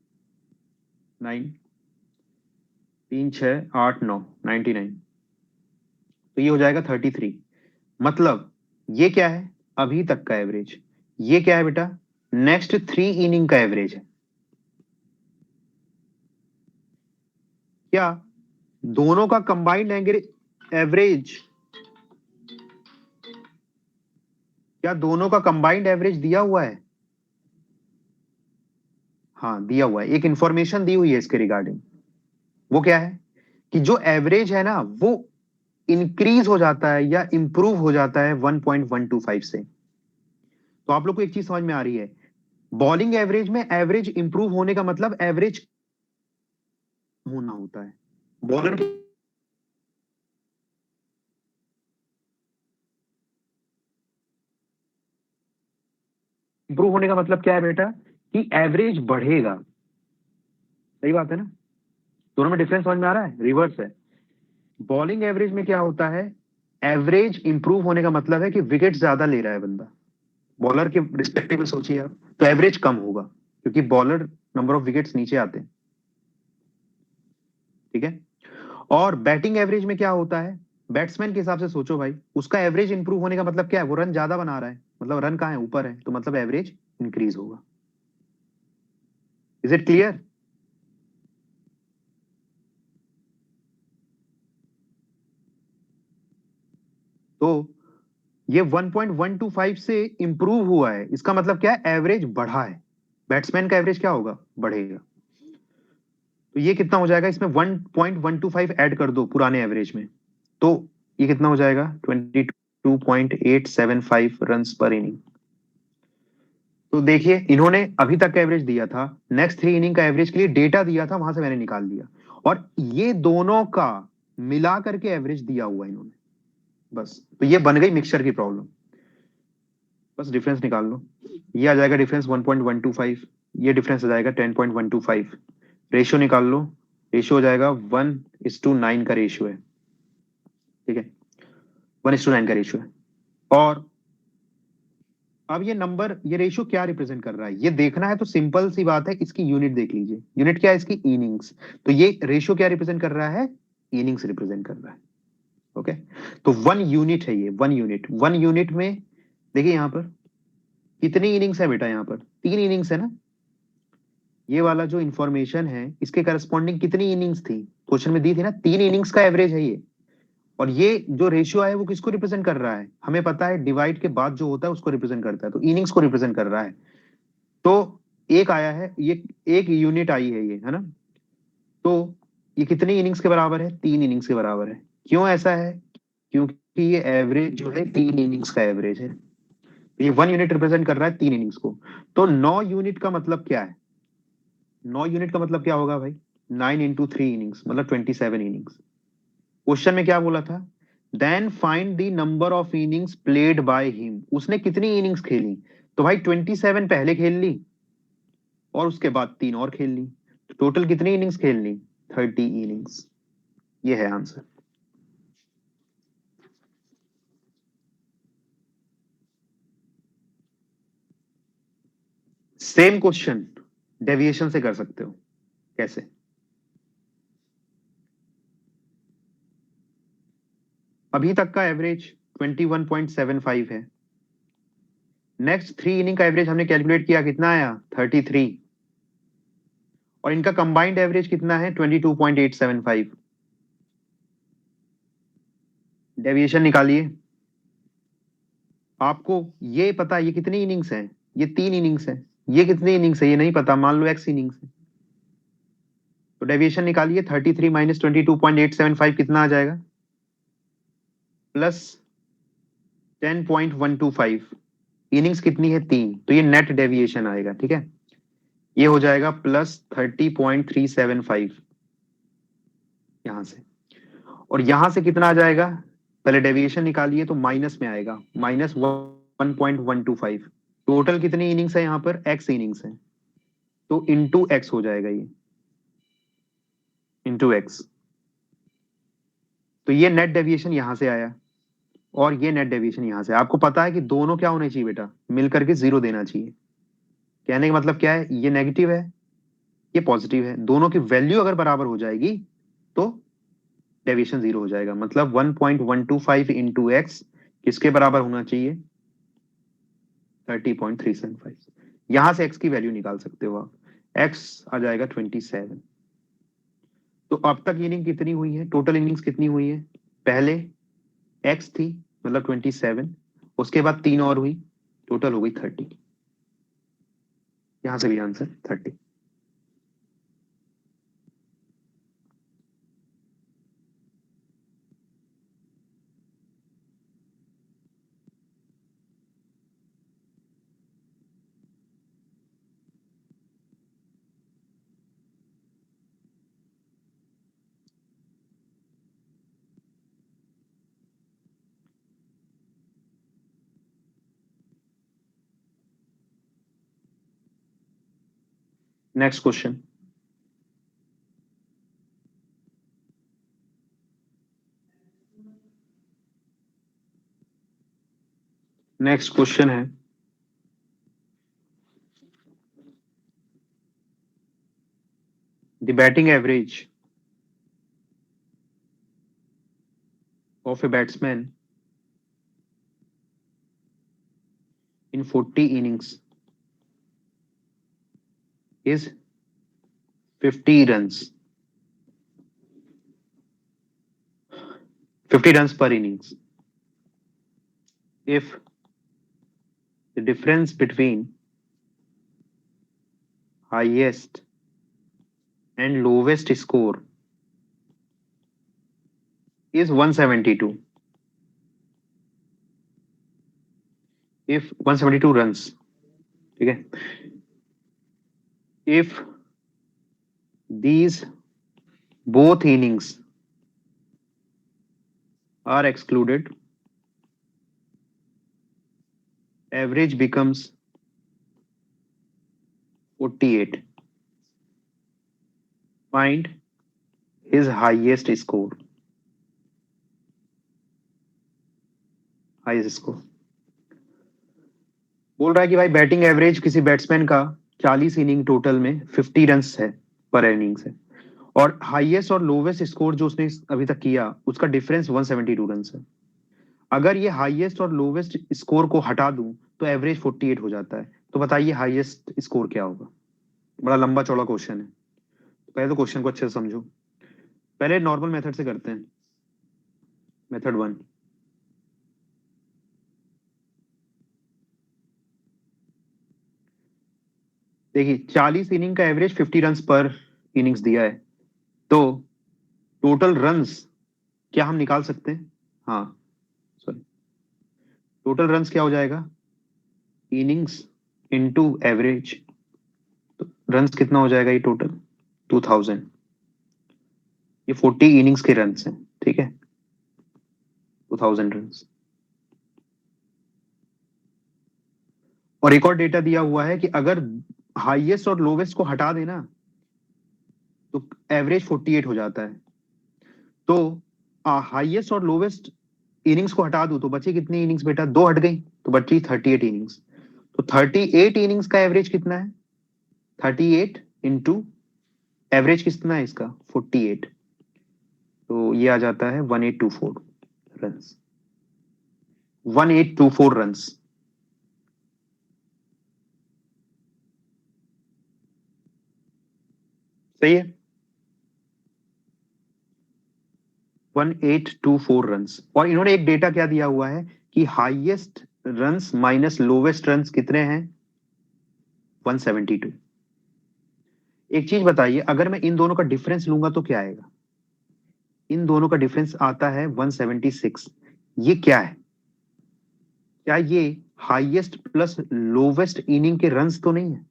9 3 6 8 9, 99। तो ये हो जाएगा 33। मतलब ये क्या है, अभी तक का एवरेज। ये क्या है बेटा, नेक्स्ट 3 इनिंग का एवरेज है। क्या दोनों का कंबाइंड एवरेज, क्या दोनों का कंबाइंड एवरेज दिया हुआ है? हाँ दिया हुआ है, एक इंफॉर्मेशन दी हुई है इसके रिगार्डिंग। वो क्या है कि जो एवरेज है ना वो इंक्रीज हो जाता है या इंप्रूव हो जाता है 1.125 से। तो आप लोग को एक चीज समझ में आ रही है, बॉलिंग एवरेज में एवरेज इंप्रूव होने का मतलब एवरेज होना होता है। बॉलर इंप्रूव होने का मतलब क्या है बेटा, कि एवरेज बढ़ेगा। सही बात है ना, दोनों में डिफरेंस समझ में आ रहा है, रिवर्स है। बॉलिंग एवरेज में क्या होता है, एवरेज इंप्रूव होने का मतलब है कि विकेट ज्यादा ले रहा है बंदा, बॉलर के रिस्पेक्टिव में सोचिए आप, तो एवरेज कम होगा क्योंकि बॉलर नंबर ऑफ विकेट्स नीचे आते हैं। ठीक है। और बैटिंग एवरेज में क्या होता है, बैट्समैन के हिसाब से सोचो भाई, उसका एवरेज इंप्रूव होने का मतलब क्या है, वो रन ज्यादा बना रहा है, मतलब रन कहाँ है, ऊपर है, तो मतलब एवरेज इंक्रीज होगा। Is it clear? तो ये 1.125 से इंप्रूव हुआ है, इसका मतलब क्या है, एवरेज बढ़ा है। बैट्समैन का एवरेज क्या होगा, बढ़ेगा। तो ये कितना हो जाएगा, इसमें 1.125 ऐड कर दो पुराने एवरेज में, तो ये कितना हो जाएगा, 22.875 रन पर इनिंग। तो देखिए इन्होंने अभी तक का एवरेज दिया था, नेक्स्ट 3 इनिंग का एवरेज के लिए डेटा दिया था, वहां से मैंने निकाल लिया, और ये दोनों का मिला करके एवरेज दिया हुआ है इन्होंने। बस तो ये बन गई मिक्सचर की प्रॉब्लम। बस डिफरेंस निकाल लो, ये आ जाएगा डिफरेंस 1.125, ये डिफरेंस आ जाएगा 10.125। रेशियो निकाल लो, रेशियो हो जाएगा 1:9 का रेशियो है। ठीक है, 1:9 का रेशियो है। और अब ये नंबर, ये रेशियो क्या रिप्रेजेंट कर रहा है, ये देखना है तो सिंपल सी बात है, इसकी यूनिट देख लीजिए। यूनिट क्या है इसकी, इनिंग्स। तो ये रेशियो क्या रिप्रेजेंट कर रहा है, इनिंग्स रिप्रेजेंट कर रहा है। ओके, तो 1 यूनिट है ये, 1 यूनिट। 1 यूनिट में देखिए यहां पर कितनी इनिंग्स है बेटा, यहां पर 3 इनिंग्स है ना। ये वाला जो इंफॉर्मेशन है इसके करस्पॉन्डिंग कितनी इनिंग्स थी, क्वेश्चन में दी थी ना, 3 इनिंग्स का एवरेज है ये। और ये जो रेशियो है वो किसको रिप्रेजेंट कर रहा है, हमें पता है डिवाइड के बाद जो होता है उसको रिप्रेजेंट करता है, तो इनिंग्स को रिप्रेजेंट कर रहा है। तो एक आया है ये, 1 यूनिट आई है ये, है ना। तो ये कितनी इनिंग्स के बराबर है, 3 इनिंग्स के बराबर है। क्यों ऐसा है, क्योंकि ये एवरेज जो है 3 इनिंग्स का एवरेज है। ये 1 यूनिट रिप्रेजेंट कर रहा है 3 इनिंग्स को। तो 9 यूनिट का मतलब क्या है, 9 यूनिट का मतलब क्या होगा भाई, 9 × 3 इनिंग्स मतलब 27 इनिंग्स। क्वेश्चन में क्या बोला था, then find the number of innings played by him, उसने कितनी इनिंग्स खेली। तो भाई 27 पहले खेल ली और उसके बाद 3 और खेल ली, तो टोटल कितनी इनिंग्स खेल ली, 30 इनिंग्स। ये है आंसर। सेम क्वेश्चन डेविएशन से कर सकते हो, कैसे, अभी तक का एवरेज 21.75 है, नेक्स्ट 3 इनिंग का एवरेज हमने कैलकुलेट किया, कितना आया 33, और इनका कंबाइंड एवरेज कितना है 22.875। डेविएशन निकालिए। आपको ये पता है ये कितनी इनिंग्स है, ये 3 इनिंग्स है, ये कितनी इनिंग्स है ये नहीं पता, मान लो एक्स इनिंग्स है, तो डेविएशन निकालिए, 33 माइनस 22.875 कितना आ जाएगा, प्लस 10.125। इनिंग्स कितनी है 3, तो ये नेट डेविएशन आएगा। ठीक है, ये हो जाएगा प्लस 30.375 यहां से, और यहां से कितना आ जाएगा, पहले डेविएशन निकालिए तो माइनस में आएगा, -1.125। टोटल कितनी इनिंग्स है यहाँ पर, एक्स इनिंग्स है, तो इंटू एक्स हो जाएगा ये, इंटू एक्स। तो ये नेट डेविएशन यहां से आया, और ये नेट डेविएशन यहां से। आपको पता है कि दोनों क्या होने चाहिए बेटा, मिलकर के 0 देना चाहिए। कहने का मतलब क्या है, ये नेगेटिव है, ये पॉजिटिव है, दोनों की वैल्यू अगर बराबर हो जाएगी तो डेविएशन 0 हो जाएगा। मतलब 1.125 इंटू एक्स किसके बराबर होना चाहिए, 30.375। यहां से एक्स की वैल्यू निकाल सकते हो आप, एक्स आ जाएगा 27। तो अब तक इनिंग कितनी हुई है, टोटल इनिंग्स कितनी हुई है, पहले एक्स थी मतलब 27, उसके बाद 3 और हुई, टोटल हो गई 30। यहां से भी answer 30। Next question, next question है the batting average of a batsman in 40 innings is 50 runs. 50 runs per innings. If the difference between highest and lowest score is 172. If 172 runs, ठीक है, if these both innings are excluded, average becomes 48. Find his highest score. Highest score बोल रहा है कि भाई batting average किसी batsman का 40 inning total में 50 रन्स है पर इनिंग्स है, और हाईएस्ट और लोवेस्ट स्कोर जो उसने अभी तक किया उसका डिफरेंस 172 रन्स है। अगर ये हाईएस्ट और लोवेस्ट स्कोर को हटा दूं तो एवरेज 48 हो जाता है। तो बताइए हाईएस्ट स्कोर क्या होगा? बड़ा लंबा चौड़ा क्वेश्चन है, पहले तो क्वेश्चन को अच्छे से समझो। पहले नॉर्मल मेथड से करते हैं, मेथड 1। देखिए 40 इनिंग का एवरेज 50 रन्स पर इनिंग्स दिया है, तो टोटल रन्स क्या हम निकाल सकते हैं? हाँ सॉरी, टोटल रन्स क्या हो जाएगा? Innings into average. तो रन्स कितना हो जाएगा ये टोटल? 2000। ये 40 इनिंग्स के रन्स हैं, ठीक है, 2000 रन्स। और एक और डेटा दिया हुआ है कि अगर हाईएस्ट और लोवेस्ट को हटा देना तो एवरेज 48 हो जाता है। तो हाईएस्ट और लोवेस्ट इनिंग्स को हटा दूं तो बची कितनी इनिंग्स बेटा? 2 हट गई तो बची 38 इनिंग्स। तो 38 इनिंग्स का एवरेज कितना है? 38 इंटू एवरेज कितना है इसका? 48। तो ये आ जाता है 1824 रन्स। 1824 रन्स। सही है, 1824 रन्स। और इन्होंने एक डेटा क्या दिया हुआ है कि highest runs minus lowest runs कितने हैं? 172। एक चीज बताइए, अगर मैं इन दोनों का डिफरेंस लूंगा तो क्या आएगा? इन दोनों का डिफरेंस आता है 176। ये क्या है? क्या ये हाईएस्ट प्लस लोवेस्ट इनिंग के रन्स तो नहीं है?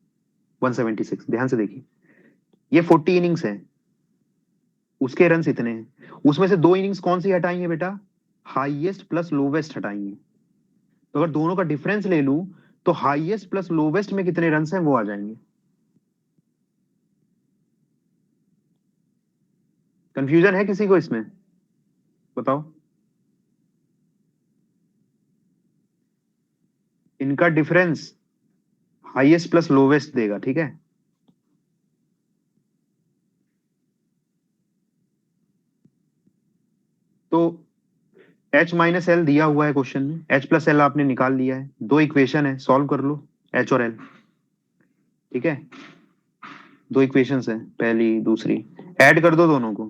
176, ध्यान से देखिए, ये 40 इनिंग्स है, उसके रन्स इतने हैं, उसमें से 2 इनिंग्स कौन सी हटाई है बेटा? हाईएस्ट प्लस लोवेस्ट हटाई है। तो अगर दोनों का डिफरेंस ले लूं तो हाईएस्ट प्लस लोवेस्ट में कितने रन्स हैं वो आ जाएंगे। कंफ्यूजन है किसी को इसमें? बताओ। इनका डिफरेंस हाईएस्ट प्लस लोवेस्ट देगा, ठीक है। तो H माइनस एल दिया हुआ है क्वेश्चन में, H प्लस एल आपने निकाल लिया है, 2 इक्वेशन है, सॉल्व कर लो H और L, ठीक है। 2 इक्वेशंस है, पहली दूसरी, ऐड कर दो दोनों को।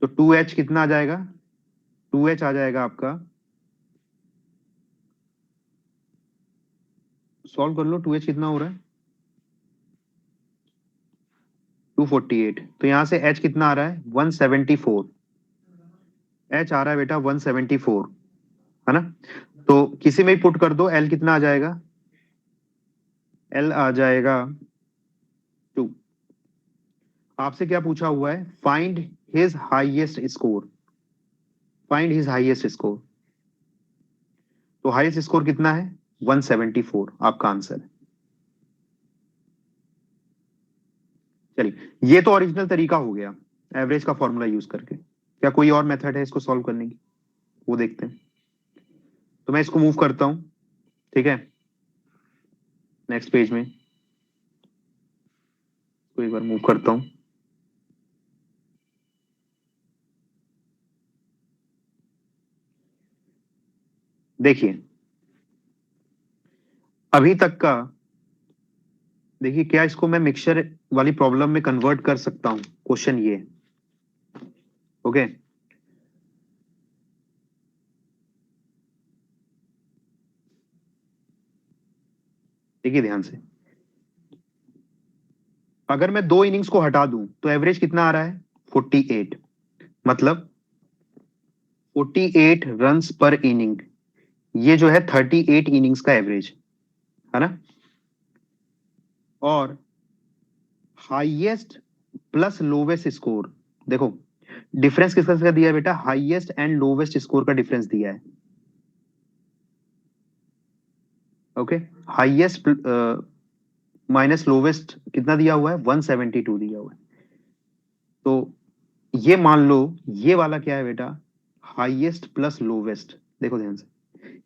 तो 2H कितना आ जाएगा? 2H आ जाएगा आपका, सॉल्व कर लो, 2H कितना हो रहा है? 248। तो यहां से H कितना आ रहा है? 174। H आ रहा है बेटा 174, है ना। तो किसी में ही पुट कर दो, L कितना आ जाएगा? L आ जाएगा 2। आपसे क्या पूछा हुआ है? Find his highest score. Find his highest score. तो हाईएस्ट स्कोर कितना है? 174 आपका आंसर है। चलिए, ये तो ओरिजिनल तरीका हो गया एवरेज का फॉर्मूला यूज करके। क्या कोई और मेथड है इसको सॉल्व करने की? वो देखते हैं। तो मैं इसको मूव करता हूं, ठीक है, नेक्स्ट पेज में। तो एक बार मूव करता हूं। देखिए अभी तक का, देखिए क्या इसको मैं मिक्सचर वाली प्रॉब्लम में कन्वर्ट कर सकता हूं, क्वेश्चन ये है। ओके, देखिए ध्यान से, अगर मैं दो इनिंग्स को हटा दूं तो एवरेज कितना आ रहा है? 48। मतलब 48 रन्स पर इनिंग, ये जो है 38 इनिंग्स का एवरेज है ना। और हाईएस्ट प्लस लोवेस्ट स्कोर, देखो डिफरेंस किसका किसका दिया है बेटा? हाईएस्ट एंड लोवेस्ट स्कोर का डिफरेंस दिया है। ओके, हाईएस्ट माइनस लोवेस्ट कितना दिया हुआ है? 172 दिया हुआ है। तो ये मान लो ये वाला क्या है बेटा? Highest plus lowest. देखो ध्यान से,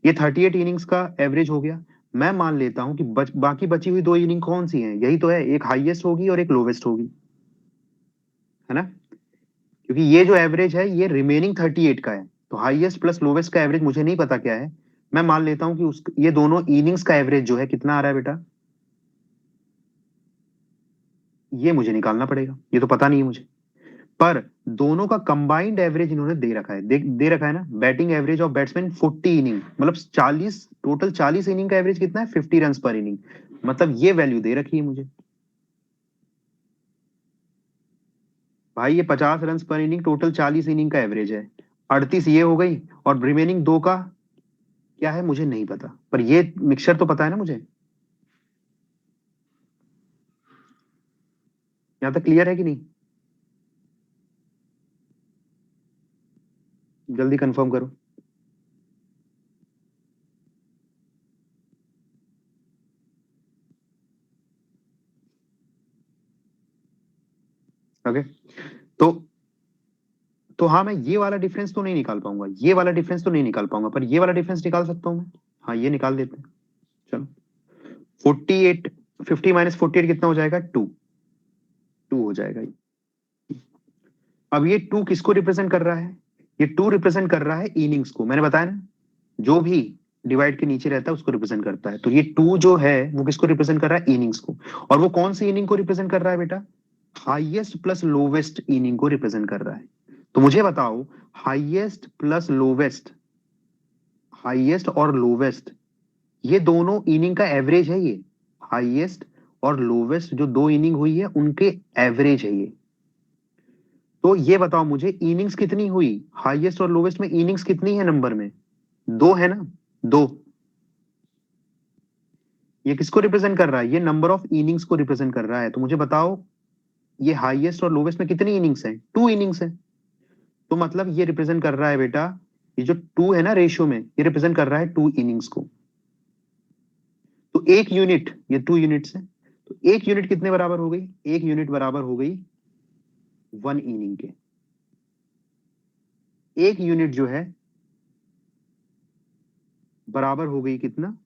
ये 38 इनिंग्स का एवरेज हो गया। मैं मान लेता हूं कि बाकी बची हुई दो इनिंग कौन सी हैं? यही तो है, एक हाईएस्ट होगी और एक लोवेस्ट होगी, है ना। क्योंकि ये जो एवरेज है ये रिमेनिंग 38 का है, तो हाईएस्ट प्लस लोवेस्ट का एवरेज मुझे नहीं पता क्या है। मैं मान लेता हूं कि ये दोनों इनिंग्स का एवरेज जो है कितना आ रहा है बेटा, ये मुझे निकालना पड़ेगा, ये तो पता नहीं है मुझे। पर दोनों का कंबाइंड एवरेज इन्होंने दे रखा है, दे रखा है ना। Batting average of batsman 40 inning, मतलब 40, टोटल 40 इनिंग का एवरेज कितना है? 50 रन पर इनिंग। मतलब ये वैल्यू दे रखी है मुझे भाई, ये 50 रन पर इनिंग, टोटल 40 इनिंग का एवरेज है। 38 ये हो गई, और रिमेनिंग दो का क्या है मुझे नहीं पता, पर ये मिक्सचर तो पता है ना मुझे। यहां तक क्लियर है कि नहीं? जल्दी कंफर्म करो। ओके, तो हाँ, मैं ये वाला डिफरेंस तो नहीं निकाल पाऊंगा, ये वाला डिफरेंस तो नहीं निकाल पाऊंगा, पर ये वाला डिफरेंस निकाल सकता हूं मैं। हाँ, ये निकाल देते हैं। चलो, 48, 50 माइनस 48 कितना हो जाएगा? 2, 2 हो जाएगा। अब ये 2 किसको रिप्रेजेंट कर रहा है? ये 2 रिप्रेजेंट कर रहा है इनिंग्स को, मैंने बताया ना, जो भी डिवाइड के नीचे रहता है उसको रिप्रेजेंट करता है। तो ये 2 जो है वो किसको रिप्रेजेंट कर रहा है? इनिंग्स को। और वो कौन सी इनिंग को रिप्रेजेंट कर रहा है बेटा? हाईएस्ट प्लस लोवेस्ट इनिंग को रिप्रेजेंट कर रहा है। तो मुझे बताओ, हाईएस्ट प्लस लोवेस्ट, हाईएस्ट और लोवेस्ट, ये दोनों इनिंग का एवरेज है ये। हाईएस्ट और लोवेस्ट जो दो इनिंग हुई है उनके एवरेज है ये। तो ये बताओ मुझे, इनिंग्स कितनी हुई हाईएस्ट और लोवेस्ट में? इनिंग्स कितनी है नंबर में? दो है ना, दो। ये किसको रिप्रेजेंट कर रहा है? ये नंबर ऑफ इनिंग्स को रिप्रेजेंट कर रहा है। तो मुझे बताओ, ये हाईएस्ट और लोवेस्ट में कितनी इनिंग्स है? 2 इनिंग्स है। तो मतलब ये रिप्रेजेंट कर रहा है बेटा, ये जो 2 है ना रेशियो में, ये रिप्रेजेंट कर रहा है 2 इनिंग्स को। तो एक यूनिट, ये 2 यूनिट्स है, तो एक यूनिट कितने बराबर हो गई? एक यूनिट बराबर हो गई 1 इनिंग के। एक यूनिट जो है बराबर हो गई कितना?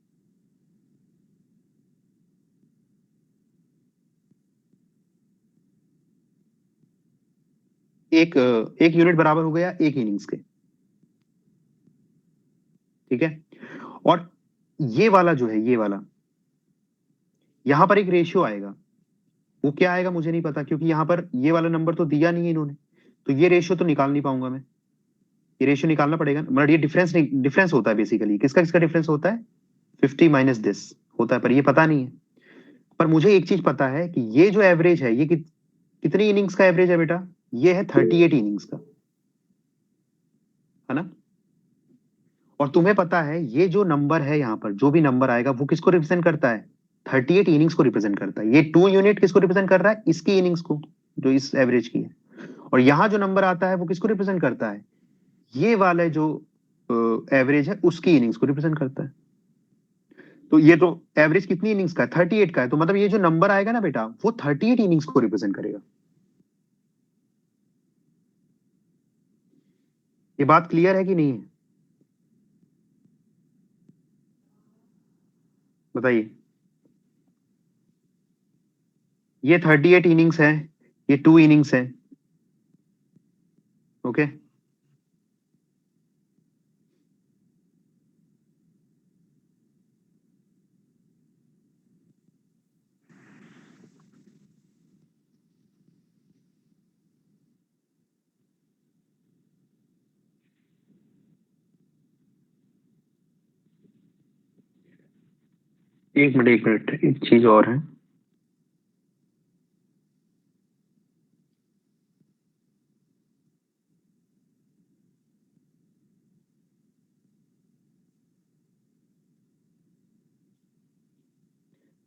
एक एक यूनिट बराबर हो गया एक इनिंग्स के, ठीक है। और ये वाला जो है, ये वाला, यहां पर एक रेशियो आएगा। वो क्या आएगा मुझे नहीं पता, क्योंकि यहां पर ये वाला नंबर तो दिया नहीं है इन्होंने। तो ये रेशियो तो निकाल नहीं पाऊंगा मैं, ये रेशियो निकालना पड़ेगा। मतलब ये डिफरेंस नहीं, डिफरेंस होता है बेसिकली, किसका किसका डिफरेंस होता है? 50 माइनस दिस होता है, पर ये पता नहीं है। पर मुझे एक चीज पता है कि ये जो एवरेज है, ये कितनी इनिंग्स का एवरेज है बेटा? ये है 38 इनिंग्स का, है ना। और तुम्हें पता है ये जो नंबर है यहाँ पर, जो भी नंबर आएगा वो किसको रिप्रेजेंट करता है? 38 इनिंग्स को रिप्रेजेंट करता है। ये 2 यूनिट किसको रिप्रेजेंट कर रहा है? इसकी इनिंग्स को, जो इस एवरेज की है। और यहां जो नंबर आता है वो किसको रिप्रेजेंट करता है? ये वाले जो एवरेज है उसकी इनिंग्स को रिप्रेजेंट करता है। तो ये तो एवरेज कितनी इनिंग्स का है, 38 का है, तो मतलब ये जो नंबर आएगा ना बेटा वो 38 इनिंग्स को रिप्रेजेंट करेगा। ये बात क्लियर है कि नहीं है, बताइए। ये 38 इनिंग्स है, ये 2 इनिंग्स है। ओके, एक मिनट एक मिनट, एक चीज और है।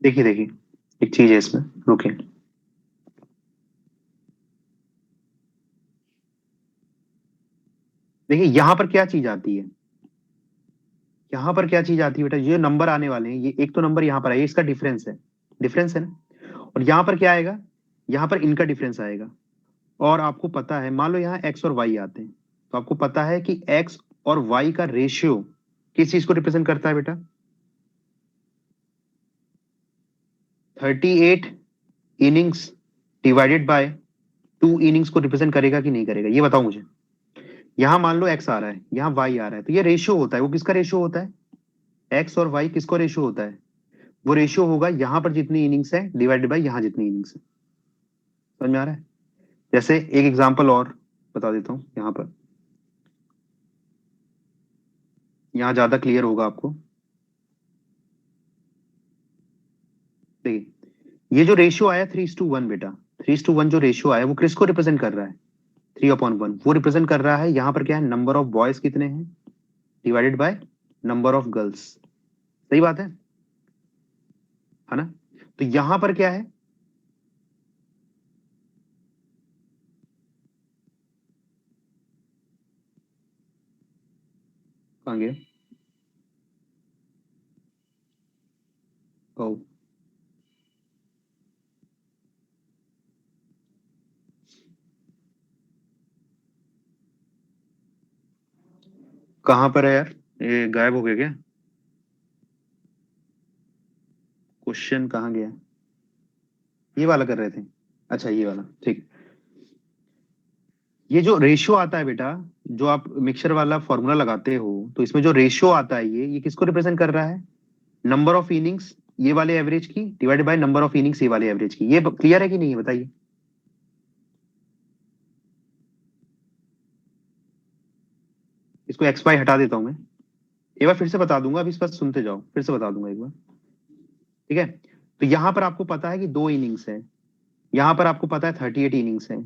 देखिए देखिए, एक चीज है इसमें, रुकिए। देखिए यहाँ पर क्या चीज आती है, यहाँ पर क्या चीज आती है बेटा, ये नंबर आने वाले हैं, ये एक तो नंबर यहाँ पर है, ये इसका डिफरेंस है, डिफरेंस है ना। और यहाँ पर क्या आएगा, यहाँ पर इनका डिफरेंस आएगा। और आपको पता है, मान लो यहाँ एक्स और वाई आते हैं, तो आपको पता है कि एक्स और वाई का रेशियो किस चीज को रिप्रेजेंट करता है बेटा, 38 इनिंग्स डिवाइडेड बाय 2 इनिंग्स को रिप्रेजेंट करेगा कि नहीं करेगा, ये बताओ मुझे। यहां मान लो एक्स आ रहा है, यहाँ वाई आ रहा है, तो ये रेशियो होता है, वो किसका रेशियो होता है, एक्स और वाई किसको रेशियो होता है, वो रेशियो होगा यहाँ पर जितनी इनिंग्स है डिवाइडेड बाय यहाँ जितनी इनिंग्स है। समझ में आ रहा है। जैसे एक एग्जांपल और बता देता हूँ यहाँ पर, यहाँ ज्यादा क्लियर होगा आपको। देखिए ये जो रेशियो आया 3:1 बेटा, 3:1 जो रेशियो आया वो किसको रिप्रेजेंट कर रहा है, 3/1, वो रिप्रेजेंट कर रहा है यहाँ पर क्या है, नंबर ऑफ बॉयज कितने हैं divided by number of girls. सही बात है ना। तो यहां पर क्या है, कहाँ गया, ओ कहां पर है यार, ये गायब हो गया क्या, क्वेश्चन कहाँ गया, ये वाला कर रहे थे, अच्छा ये वाला, ठीक। ये जो रेशियो आता है बेटा, जो आप मिक्सचर वाला फॉर्मूला लगाते हो, तो इसमें जो रेशियो आता है ये किसको रिप्रेजेंट कर रहा है, नंबर ऑफ इनिंग्स ये वाले एवरेज की divided by number of innings ये वाले एवरेज की। ये क्लियर है कि नहीं है, बताइए। इसको एक्स वाई हटा देता हूं मैं, एक बार फिर से बता दूंगा, अभी इस बात सुनते जाओ, फिर से बता दूंगा एक बार। ठीक है, तो यहां पर आपको पता है कि 2 इनिंग्स है, यहां पर आपको पता है 38 इनिंग्स है,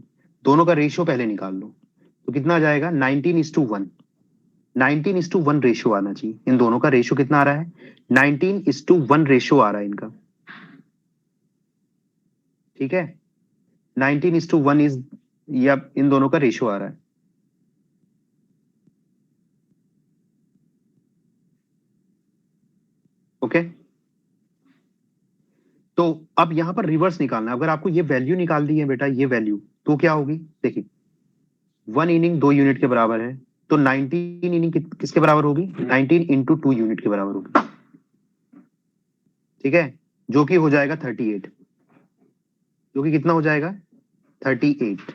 दोनों का रेशियो पहले निकाल लो, तो कितना आ जाएगा, 19:1, 19:1 रेशियो आना चाहिए, इन दोनों का रेशियो कितना आ रहा है, 19:1 रेशियो आ रहा है इनका। ठीक है, 19:1 इज, या इन दोनों का रेशियो आ रहा है। ओके, तो अब यहां पर रिवर्स निकालना है, अगर आपको ये वैल्यू निकाल दी है बेटा, ये वैल्यू, तो क्या होगी, देखिए 1 इनिंग 2 यूनिट के बराबर है, तो 19 इनिंग किसके बराबर होगी, 19 इंटू 2 यूनिट के बराबर होगी। ठीक है, जो कि हो जाएगा 38, जो कि कितना हो जाएगा, 38।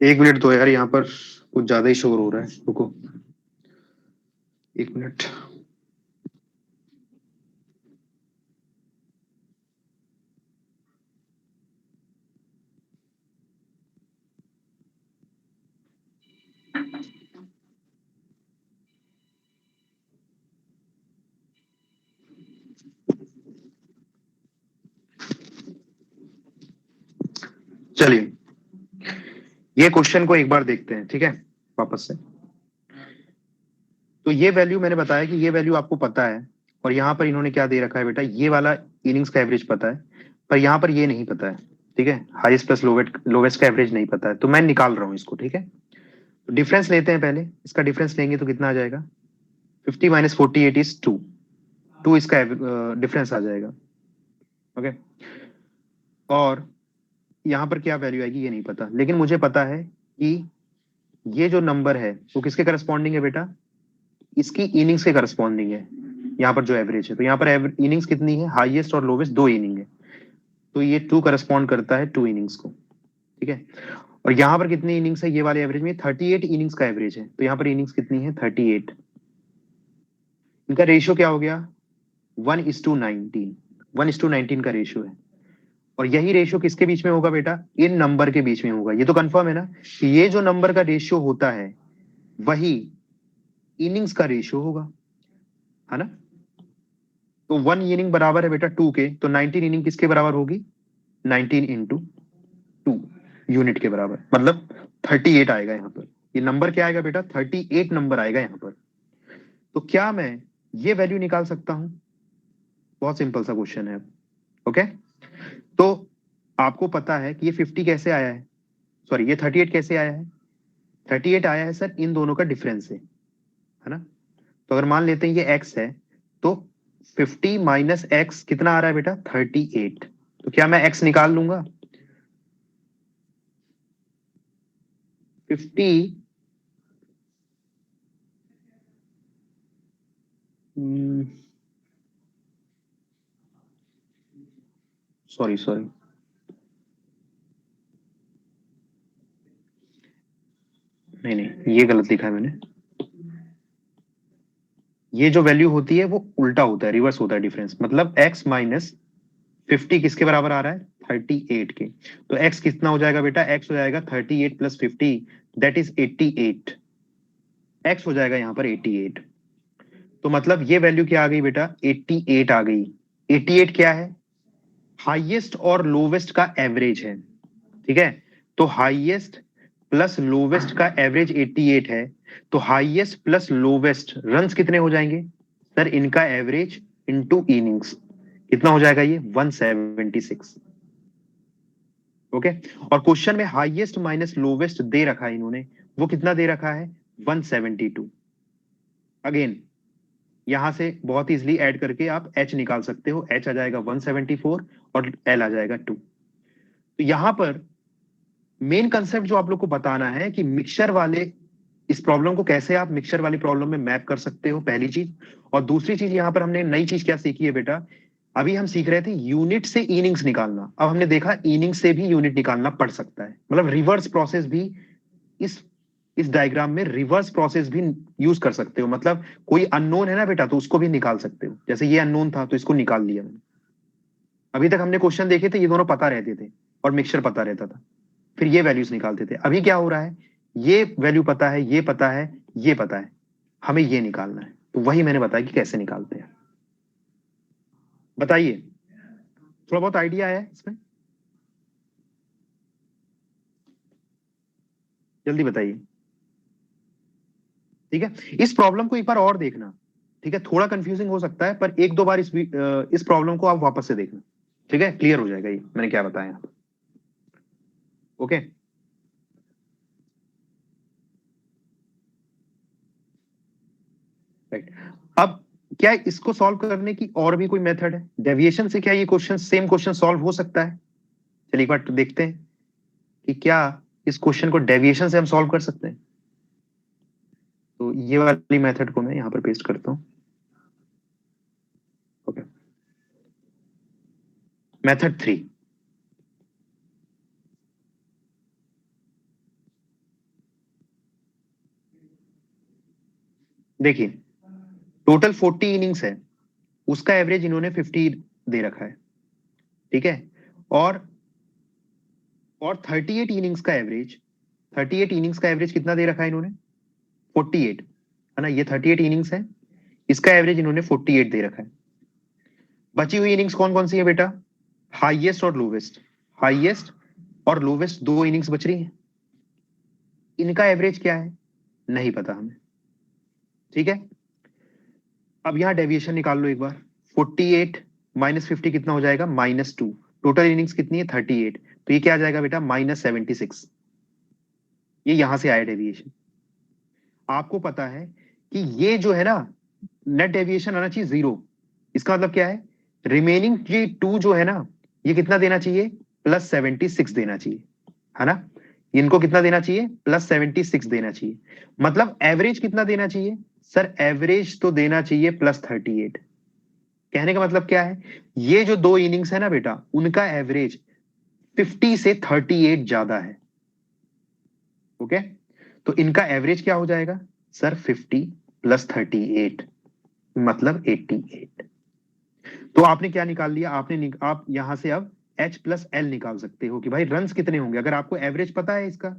एक मिनट दो यार, यहाँ पर कुछ ज्यादा ही शोर हो रहा है, रुको 1 मिनट। चलिए ये क्वेश्चन को एक बार देखते हैं, ठीक है, वापस से। तो ये वैल्यू मैंने बताया कि ये वैल्यू आपको पता है, और यहाँ पर इन्होंने क्या दे रखा है बेटा, ये वाला इनिंग्स का एवरेज पता है, पर यहाँ पर ये नहीं पता है, ठीक है, हाईएस्ट प्लस लोवेस्ट का एवरेज नहीं पता है, तो मैं निकाल रहा हूँ इसको, ठीक है। तो डिफरेंस लेते हैं पहले, इसका डिफरेंस लेंगे तो कितना आ जाएगा, 50 माइनस 48 इज 2, 2 इसका डिफरेंस आ जाएगा, ओके। और यहाँ पर क्या वैल्यू आएगी ये नहीं पता, लेकिन मुझे पता है कि ये जो नंबर है वो किसके करस्पॉन्डिंग है बेटा, इसकी इनिंग्स के करस्पॉन्डिंग है, यहाँ पर जो एवरेज है। तो यहाँ पर इनिंग्स कितनी है, हाईएस्ट और लोवेस्ट दो इनिंग है, तो ये 2 करस्पॉन्ड करता है 2 इनिंग्स को, ठीक है। और यहाँ पर कितनी इनिंग्स है, ये वाले एवरेज में 38 इनिंग्स का एवरेज है, तो यहाँ पर इनिंग्स कितनी है 38। इनका रेशियो क्या हो गया 1:19, 1:19 का रेशियो है। और यही रेशियो किसके बीच में होगा बेटा, इन नंबर के बीच में होगा। ये तो कंफर्म है ना कि ये जो नंबर का रेशियो होता है वही इनिंग्स का रेशियो होगा, है ना। तो 1 इनिंग बराबर है बेटा 2 के, तो 19 इनिंग किसके बराबर होगी, 19 इंटू 2 यूनिट के बराबर, मतलब 38 आएगा यहाँ पर। ये नंबर क्या आएगा बेटा, 38 नंबर आएगा यहाँ पर। तो क्या मैं ये वैल्यू निकाल सकता हूं, बहुत सिंपल सा क्वेश्चन है, ओके। तो आपको पता है कि ये 50 कैसे आया है, सॉरी ये 38 कैसे आया है, 38 आया है सर इन दोनों का डिफरेंस है ना। तो अगर मान लेते हैं ये x है, तो 50 माइनस एक्स कितना आ रहा है बेटा 38। तो क्या मैं x निकाल लूंगा, 50 सॉरी सॉरी नहीं नहीं ये गलत लिखा है मैंने, ये जो वैल्यू होती है वो उल्टा होता है, रिवर्स होता है डिफरेंस, मतलब x माइनस 50 किसके बराबर आ रहा है 38 के। तो x कितना हो जाएगा बेटा, x हो जाएगा 38 प्लस 50, दैट इज 88, x हो जाएगा यहाँ पर 88। तो मतलब ये वैल्यू क्या आ गई बेटा 88 आ गई। 88 क्या है, हाईएस्ट और लोवेस्ट का एवरेज है, ठीक है। तो हाईएस्ट प्लस लोवेस्ट का एवरेज 88 है, तो हाईएस्ट प्लस लोवेस्ट रन्स कितने हो जाएंगे सर, इनका एवरेज इनटू इनिंग्स कितना हो जाएगा ये 176, ओके। और क्वेश्चन में हाईएस्ट माइनस लोवेस्ट दे रखा है इन्होंने, वो कितना दे रखा है 172। अगेन यहां से बहुत इजीली ऐड करके आप h निकाल सकते हो, h आ जाएगा 174 और l आ जाएगा 2। तो यहां पर मेन कंसेप्ट जो आप लोग को बताना है कि मिक्सचर वाले इस प्रॉब्लम को कैसे आप मिक्सचर वाली प्रॉब्लम में मैप कर सकते हो, पहली चीज। और दूसरी चीज यहां पर हमने नई चीज क्या सीखी है बेटा, अभी हम सीख रहे थे यूनिट से इनिंग्स निकालना, अब हमने देखा इनिंग्स से भी यूनिट निकालना पड़ सकता है, मतलब रिवर्स प्रोसेस भी इस इस डायग्राम में रिवर्स प्रोसेस भी यूज कर सकते हो। मतलब कोई अननोन है ना बेटा, तो उसको भी निकाल सकते हो, जैसे ये अननोन था तो इसको निकाल लिया मैंने। अभी तक हमने क्वेश्चन देखे थे ये दोनों पता रहते थे और मिक्सचर पता रहता था, फिर ये वैल्यूज निकालते थे। अभी क्या हो रहा है, ये वैल्यू पता है, ये पता है, ये पता है, हमें ये निकालना है, तो वही मैंने बताया कि कैसे निकालते हैं। बताइए, थोड़ा बहुत आइडिया है इसमें, जल्दी बताइए, ठीक है। इस प्रॉब्लम को एक बार और देखना, ठीक है, थोड़ा कंफ्यूजिंग हो सकता है, पर एक दो बार इस प्रॉब्लम को आप वापस से देखना, ठीक है, क्लियर हो जाएगा ये मैंने क्या बताया, ओके। राइट, अब क्या इसको सॉल्व करने की और भी कोई मेथड है, डेविएशन से क्या ये क्वेश्चन सेम क्वेश्चन सॉल्व हो सकता है, चलिए एक बार तो देखते हैं कि क्या इस क्वेश्चन को डेविएशन से हम सॉल्व कर सकते हैं। तो ये वाली मेथड को मैं यहां पर पेस्ट करता हूं, ओके। मेथड 3, देखिए टोटल 40 इनिंग्स है, उसका एवरेज इन्होंने 50 दे रखा है, ठीक है। और 38 इनिंग्स का एवरेज, 38 इनिंग्स का एवरेज कितना दे रखा है इन्होंने 48, है ना, ये 38 इनिंग्स है, इसका एवरेज इन्होंने 48 दे रखा है। बची हुई इनिंग्स कौन कौन सी है बेटा, हाईएस्ट और लोवेस्ट, हाईएस्ट और लोवेस्ट 2 इनिंग्स बच रही है, इनका एवरेज क्या है नहीं पता हमें, ठीक है। अब यहां डेविएशन निकाल लो एक बार, 48 माइनस 50 कितना हो जाएगा, -2। टोटल इनिंग्स कितनी है 38, तो ये क्या आ जाएगा बेटा -76। ये यहां से आया डेविएशन। आपको पता है कि ये जो है ना नेट डेविएशन आना चाहिए 0। इसका मतलब क्या है, रिमेनिंग जी 2 जो है ना ये कितना देना चाहिए, +76 देना चाहिए, है ना। इनको कितना देना चाहिए, +76 देना चाहिए। मतलब एवरेज कितना देना चाहिए सर, एवरेज तो देना चाहिए +38। कहने का मतलब क्या है, ये जो 2 इनिंग्स है ना बेटा उनका एवरेज 50 से 38 ज्यादा है, ओके। तो इनका एवरेज क्या हो जाएगा सर, 50 + 38 मतलब 88। तो आपने क्या निकाल लिया, आप यहां से अब H+L निकाल सकते हो कि भाई रन्स कितने होंगे। अगर आपको एवरेज पता है इसका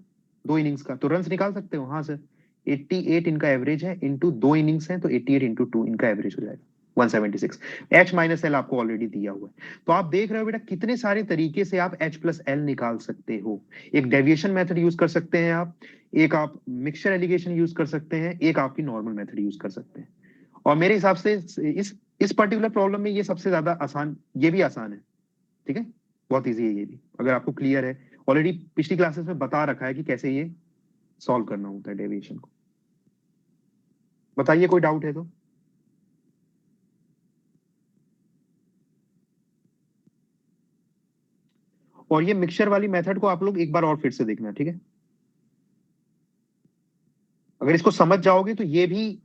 2 इनिंग्स का तो रन्स निकाल सकते हो। हाँ सर, 88 इनका एवरेज है, इंटू 2 इनिंग्स है तो 88 इंटू 2 इनका एवरेज हो जाएगा 176। H-L आपको ऑलरेडी दिया हुआ है। तो आप देख रहे हो बेटा कितने सारे तरीके से आप H+L निकाल सकते हो। एक डेविएशन मेथड यूज कर सकते हैं आप, एक आप मिक्सचर एलिगेशन यूज कर सकते हैं, एक आपकी नॉर्मल मेथड यूज कर सकते हैं। और मेरे हिसाब से इस पर्टिकुलर प्रॉब्लम में ये सबसे ज्यादा आसान, ये भी आसान है, ठीक है, बहुत इजी है ये भी, अगर आपको क्लियर है। ऑलरेडी पिछली क्लासेस में बता रखा है कि कैसे ये सॉल्व करना होता है डेविएशन को। बताइए कोई डाउट है तो। और ये मिक्सचर वाली मेथड को आप लोग एक बार और फिर से देखना, ठीक है। अगर इसको समझ जाओगे तो ये भी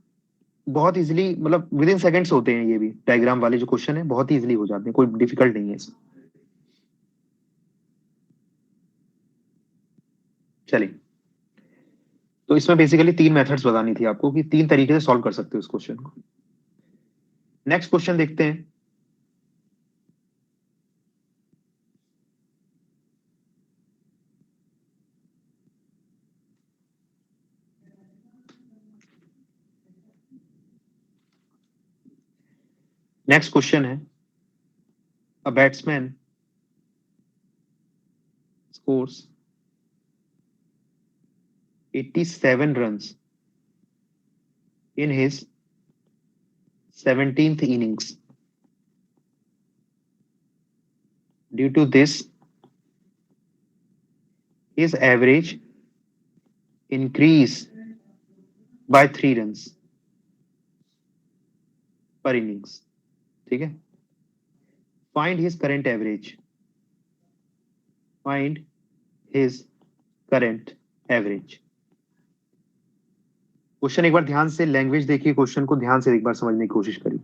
बहुत इजीली, मतलब विद इन सेकंड्स होते हैं, ये भी डायग्राम वाले जो क्वेश्चन है बहुत इजीली हो जाते हैं, कोई डिफिकल्ट नहीं है इसमें। चलिए, तो इसमें बेसिकली 3 मेथड्स बतानी थी आपको कि 3 तरीके से सॉल्व कर सकते हो इस क्वेश्चन को। नेक्स्ट क्वेश्चन देखते हैं। नेक्स्ट क्वेश्चन है, a batsman scores 87 runs in his 17th innings. Due to this, his average increase by 3 runs per innings. ठीक है, find his current average. Find his current average. Question एक बार ध्यान से language देखिए, question को ध्यान से एक बार समझने की कोशिश करिए।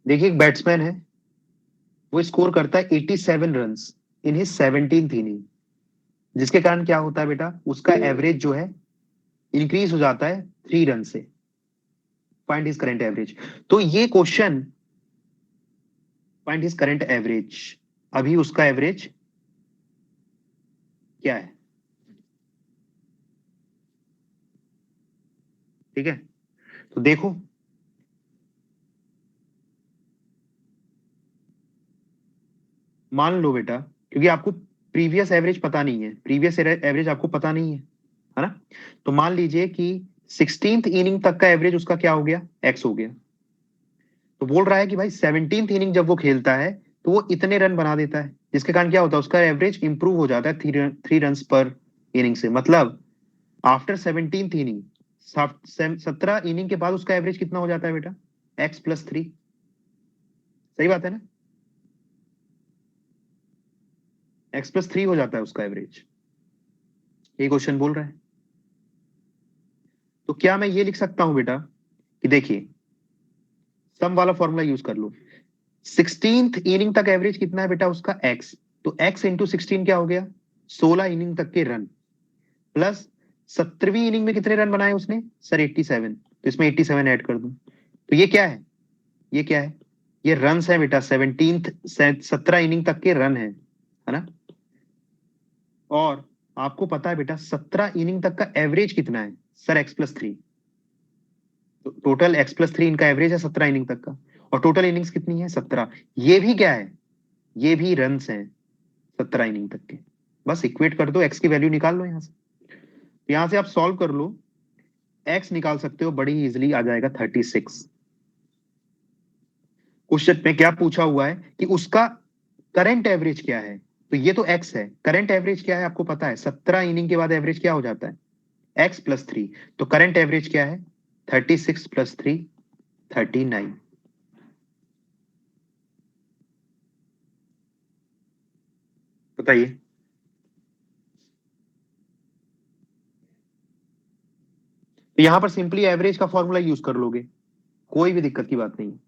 देखिए एक बैट्समैन है, वो स्कोर करता है 87 runs in his 17th inning, जिसके कारण क्या होता है बेटा, उसका एवरेज जो है इंक्रीज हो जाता है 3 रन से। Find his current average. तो ये question, find his current average, अभी उसका एवरेज क्या है, ठीक है। तो देखो, मान लो बेटा, क्योंकि आपको प्रीवियस एवरेज पता नहीं है, प्रीवियस एवरेज आपको पता नहीं है ना। तो मान लीजिए कि 16th इनिंग तक का एवरेज उसका क्या हो गया, एक्स हो गया। तो बोल रहा है कि भाई 17th इनिंग जब वो खेलता है तो वो इतने रन बना देता है, जिसके कारण क्या होता है, उसका एवरेज इंप्रूव हो जाता है 3 रन पर इनिंग से। मतलब आफ्टर 17th इनिंग, 17 इनिंग के बाद उसका एवरेज कितना हो जाता है बेटा, x+3। सही बात है ना, x+3 हो जाता है उसका एवरेज, ये क्वेश्चन बोल रहा है। तो क्या मैं ये लिख सकता हूं बेटा कि देखिए सम वाला फॉर्मूला यूज कर लो। 16th इनिंग तक एवरेज कितना है बेटा उसका एक्स, तो एक्स इंटू 16 क्या हो गया 16 इनिंग तक के रन, प्लस 17वीं इनिंग में कितने रन बनाए उसने सर 87, तो इसमें 87 ऐड कर दूं, तो ये क्या है, ये क्या है, ये रन्स है बेटा 17 इनिंग तक के रन है ना। और आपको पता है बेटा 17 इनिंग तक का एवरेज कितना है सर x+3, तो टोटल x+3 इनका एवरेज है 17 इनिंग तक का, और टोटल इनिंग्स कितनी है 17, ये भी क्या है, ये भी रन्स हैं 17 इनिंग तक के। बस इक्वेट कर दो, एक्स की वैल्यू निकाल लो यहां से, यहां से आप सॉल्व कर लो, एक्स निकाल सकते हो बड़ी इजिली, आ जाएगा 36। क्वेश्चन में क्या पूछा हुआ है कि उसका करंट एवरेज क्या है, तो ये तो एक्स है, करंट एवरेज क्या है आपको पता है, 17 इनिंग के बाद एवरेज क्या हो जाता है x+3, तो करंट एवरेज क्या है 36 + 3 39। बताइए, तो यहां पर सिंपली एवरेज का फॉर्मूला यूज कर लोगे, कोई भी दिक्कत की बात नहीं है।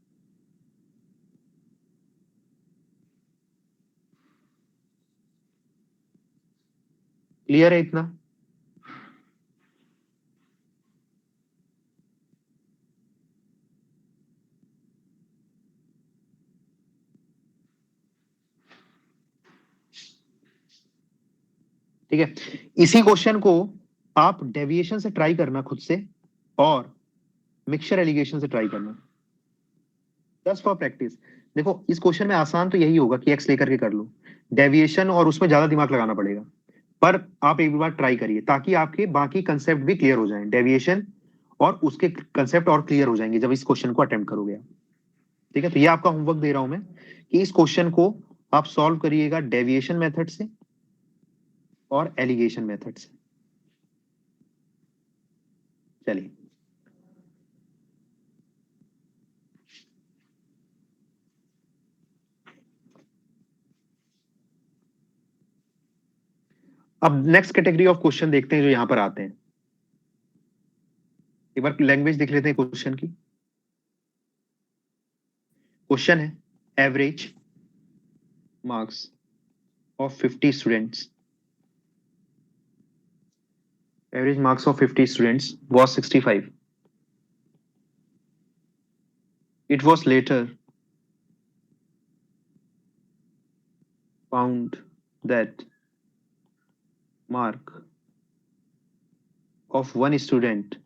क्लियर है इतना। ठीक है, इसी क्वेश्चन को आप डेविएशन से ट्राई करना खुद से, और मिक्सचर एलिगेशन से ट्राई करना, जस्ट फॉर प्रैक्टिस। देखो इस क्वेश्चन में आसान तो यही होगा कि एक्स लेकर के कर लो, डेविएशन और उसमें ज्यादा दिमाग लगाना पड़ेगा, पर आप एक बार ट्राई करिए ताकि आपके बाकी कंसेप्ट भी क्लियर हो जाएं, डेविएशन और उसके कंसेप्ट और क्लियर हो जाएंगे जब इस क्वेश्चन को अटेम्प्ट करोगे आप। ठीक है, तो ये आपका होमवर्क दे रहा हूं मैं कि इस क्वेश्चन को आप सॉल्व करिएगा डेविएशन मेथड से और एलिगेशन मेथड से। चलिए, अब नेक्स्ट कैटेगरी ऑफ क्वेश्चन देखते हैं जो यहां पर आते हैं। एक बार लैंग्वेज देख लेते हैं क्वेश्चन की। क्वेश्चन है average marks of 50 students, average marks of 50 students was 65. It was later found that mark of one student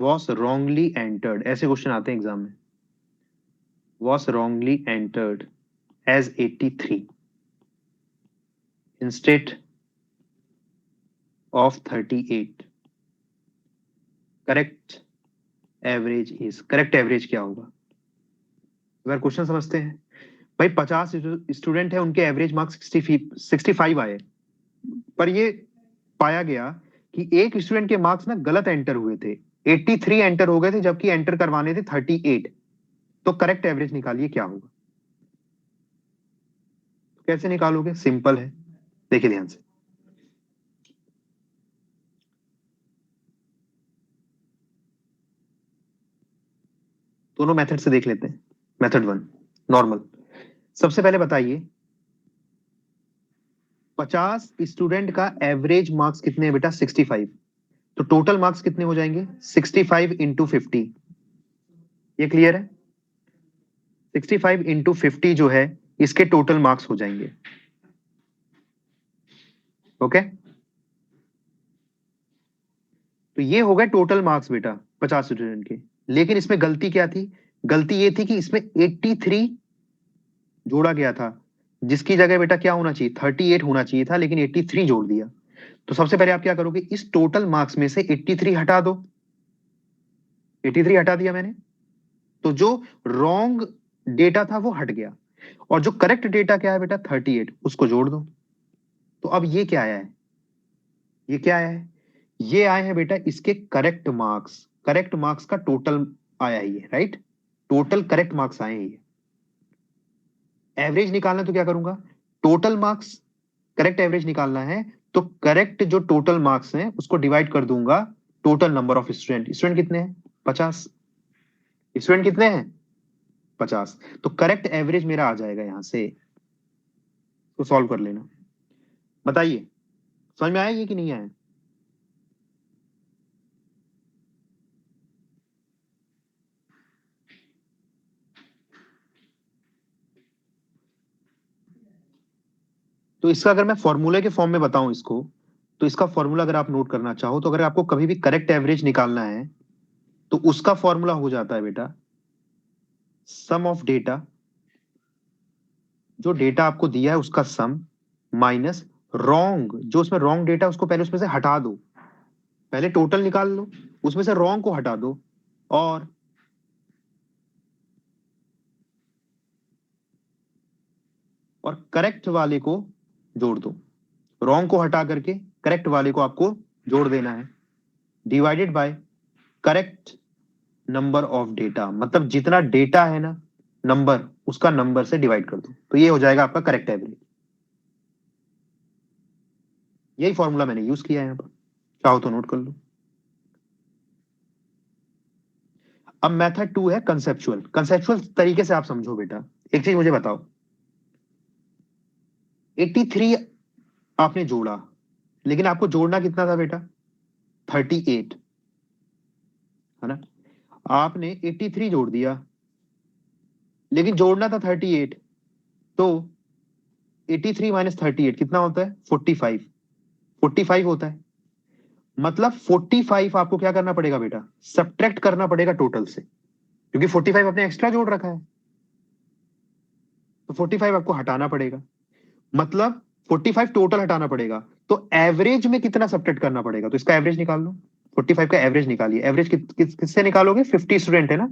was wrongly entered, ऐसे क्वेश्चन आते हैं एग्जाम में, was wrongly entered as 83 instead of 38. Correct average is, correct average क्या होगा, अगर question समझते हैं। भाई 50 स्टूडेंट है, उनके एवरेज मार्क्स 65 आए, पर ये पाया गया कि एक स्टूडेंट के मार्क्स ना गलत एंटर हुए थे, 83 एंटर हो गए थे जबकि एंटर करवाने थे 38, तो करेक्ट एवरेज निकालिए क्या होगा। कैसे निकालोगे, सिंपल है, देखिए ध्यान से। दोनों मेथड से देख लेते हैं। मेथड 1 नॉर्मल, सबसे पहले बताइए 50 स्टूडेंट का एवरेज मार्क्स कितने हैं बेटा 65, तो टोटल मार्क्स कितने हो जाएंगे 65 इंटू 50, ये क्लियर है, 65 इंटू 50 जो है इसके टोटल मार्क्स हो जाएंगे। ओके, तो ये हो गए टोटल मार्क्स बेटा 50 स्टूडेंट के, लेकिन इसमें गलती क्या थी, गलती ये थी कि इसमें 83 जोड़ा गया था, जिसकी जगह बेटा क्या होना चाहिए 38 होना चाहिए था, लेकिन 83 जोड़ दिया। तो सबसे पहले आप क्या करोगे, इस टोटल मार्क्स में से 83 हटा दो, 83 हटा दिया मैंने, तो जो रॉन्ग डेटा था वो हट गया, और जो करेक्ट डेटा क्या है बेटा 38, उसको जोड़ दो। तो अब ये क्या आया है, ये क्या आया है, ये आए हैं बेटा इसके करेक्ट मार्क्स, करेक्ट मार्क्स का टोटल आया है ये, राइट, टोटल करेक्ट मार्क्स आए हैं ये। एवरेज निकालना तो क्या करूंगा, टोटल मार्क्स करेक्ट एवरेज निकालना है, तो करेक्ट जो टोटल मार्क्स हैं उसको डिवाइड कर दूंगा total number of student, student कितने हैं 50, स्टूडेंट कितने हैं 50, तो करेक्ट एवरेज मेरा आ जाएगा यहां से, तो सॉल्व कर लेना। बताइए समझ में आया ये कि नहीं आया? तो इसका अगर मैं फॉर्मूले के फॉर्म में बताऊं इसको, तो इसका फॉर्मूला अगर आप नोट करना चाहो, तो अगर आपको कभी भी करेक्ट एवरेज निकालना है तो उसका फॉर्मूला हो जाता है बेटा सम ऑफ डेटा, जो डेटा आपको दिया है उसका सम, माइनस रॉन्ग, जो उसमें रॉन्ग डेटा उसको पहले उसमें से हटा दो, पहले टोटल निकाल लो, उसमें से रॉन्ग को हटा दो, और करेक्ट वाले को जोड़ दो, रॉन्ग को हटा करके करेक्ट वाले को आपको जोड़ देना है, divided by correct number of data, मतलब जितना डेटा है ना नंबर, उसका नंबर से डिवाइड कर दो, तो ये हो जाएगा आपका करेक्ट एवरेज। यही फॉर्मूला मैंने यूज किया है यहां पर, चाहो तो नोट कर लो। अब मेथड 2 है कंसेप्चुअल। कंसेप्चुअल तरीके से आप समझो बेटा, एक चीज मुझे बताओ, 83 आपने जोड़ा, लेकिन आपको जोड़ना कितना था बेटा 38, है ना? आपने 83 जोड़ दिया, लेकिन जोड़ना था 38, तो 83 माइनस 38 कितना होता है 45, 45 होता है, मतलब 45 आपको क्या करना पड़ेगा बेटा, सब्ट्रैक्ट करना पड़ेगा टोटल से, क्योंकि 45 आपने एक्स्ट्रा जोड़ रखा है, तो 45 आपको हटाना पड़ेगा, मतलब 45 टोटल हटाना पड़ेगा, तो एवरेज में कितना सब्ट्रैक्ट करना पड़ेगा, तो इसका एवरेज निकाल लो, 45 का एवरेज निकालिए, एवरेज किससे निकालोगे 50 स्टूडेंट है ना,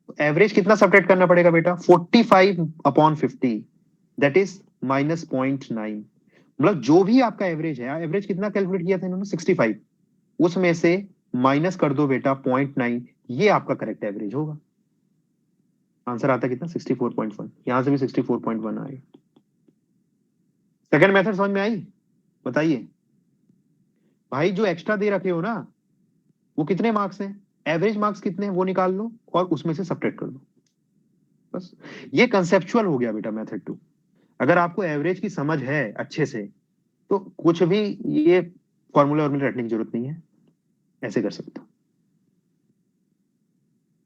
तो एवरेज कितना सब्ट्रैक्ट करना पड़ेगा बेटा 45 अपॉन 50, दैट इज -0.9, मतलब जो भी आपका एवरेज है, एवरेज कितना कैलकुलेट किया था इन्होंने 65, उसमें से माइनस कर दो बेटा 0.9, ये आपका करेक्ट एवरेज होगा। आंसर आता है कितना 64.1, यहां से भी 64.1 आए। सेकंड मेथड समझ में आई? बताइए भाई, जो एक्स्ट्रा दे रखे हो ना वो कितने मार्क्स हैं, एवरेज मार्क्स कितने हैं वो निकाल लो और उसमें से सब्ट्रैक्ट कर दो, बस। ये कंसेप्चुअल हो गया बेटा मेथड 2। अगर आपको एवरेज की समझ है अच्छे से, तो कुछ भी ये फॉर्मूला और रटने की जरूरत नहीं है, ऐसे कर सकते हो,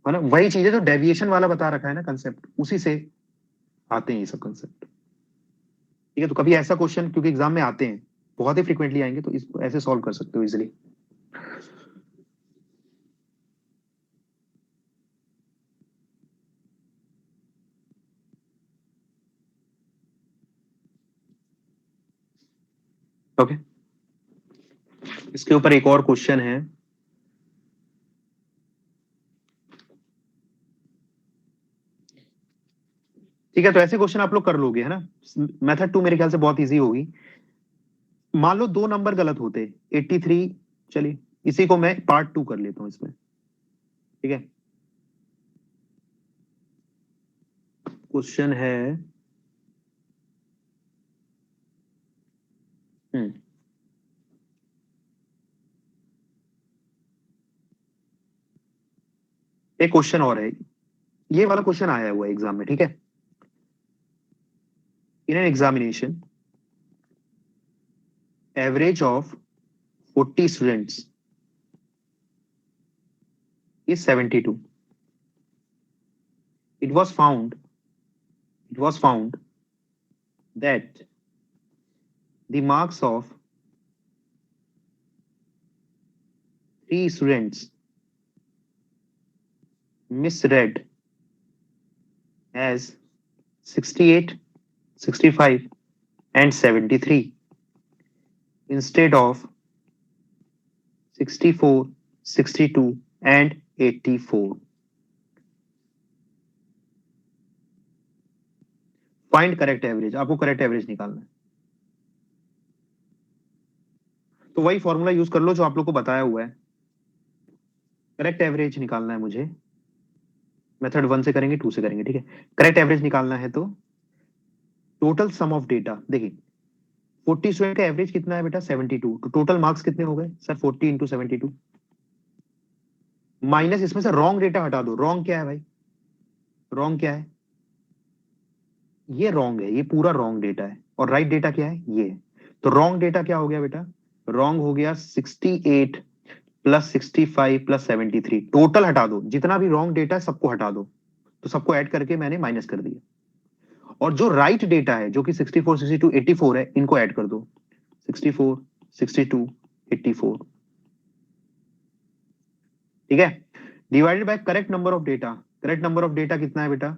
है ना? वही चीज है जो डेविएशन वाला बता रखा है ना कंसेप्ट, उसी से आते हैं ये सब कंसेप्ट। ठीक है, तो कभी ऐसा क्वेश्चन, क्योंकि एग्जाम में आते हैं, बहुत ही फ्रिक्वेंटली आएंगे, तो इसको ऐसे सॉल्व कर सकते हो इजिली। ओके, इसके ऊपर एक और क्वेश्चन है, ठीक है, तो ऐसे क्वेश्चन आप लोग कर लोगे, है ना? मेथड 2 मेरे ख्याल से बहुत इजी होगी। मान लो दो नंबर गलत होते 83, चलिए इसी को मैं पार्ट 2 कर लेता हूं इसमें, ठीक है। क्वेश्चन है, हम्म एक क्वेश्चन और है, ये वाला क्वेश्चन आया हुआ है एग्जाम में, ठीक है। In an examination average of 40 students is 72. It was found, it was found that the marks of 3 students misread as 68, 65 and 73 instead of 64, 62 and 84. Find correct average, आपको करेक्ट एवरेज निकालना है, तो वही फॉर्मूला यूज कर लो जो आप लोग को बताया हुआ है। करेक्ट एवरेज निकालना है मुझे, मेथड 1 से करेंगे 2 से करेंगे, ठीक है। करेक्ट एवरेज निकालना है तो टोटल सम ऑफ डेटा, देखिए 40 स्टूडेंट का एवरेज कितना है बेटा 72, तो टोटल मार्क्स कितने हो गए सर 40 इंटू 72 माइनस इसमें से रॉन्ग डेटा हटा दो। रॉन्ग क्या है भाई, रॉन्ग क्या है, ये रॉन्ग है, ये पूरा रॉन्ग डेटा है। और राइट डेटा क्या है, ये है। तो रॉन्ग डेटा क्या हो गया बेटा, रॉन्ग हो गया 68 प्लस 65 प्लस 73। टोटल हटा दो, जितना भी रॉन्ग डेटा है सबको हटा दो, तो सबको ऐड करके मैंने माइनस कर दिया। और जो राइट डेटा है जो कि 64 62 84 है, इनको ऐड कर दो 64 62 84, ठीक है। Divided by correct number of data. Correct number of data कितना है बेटा,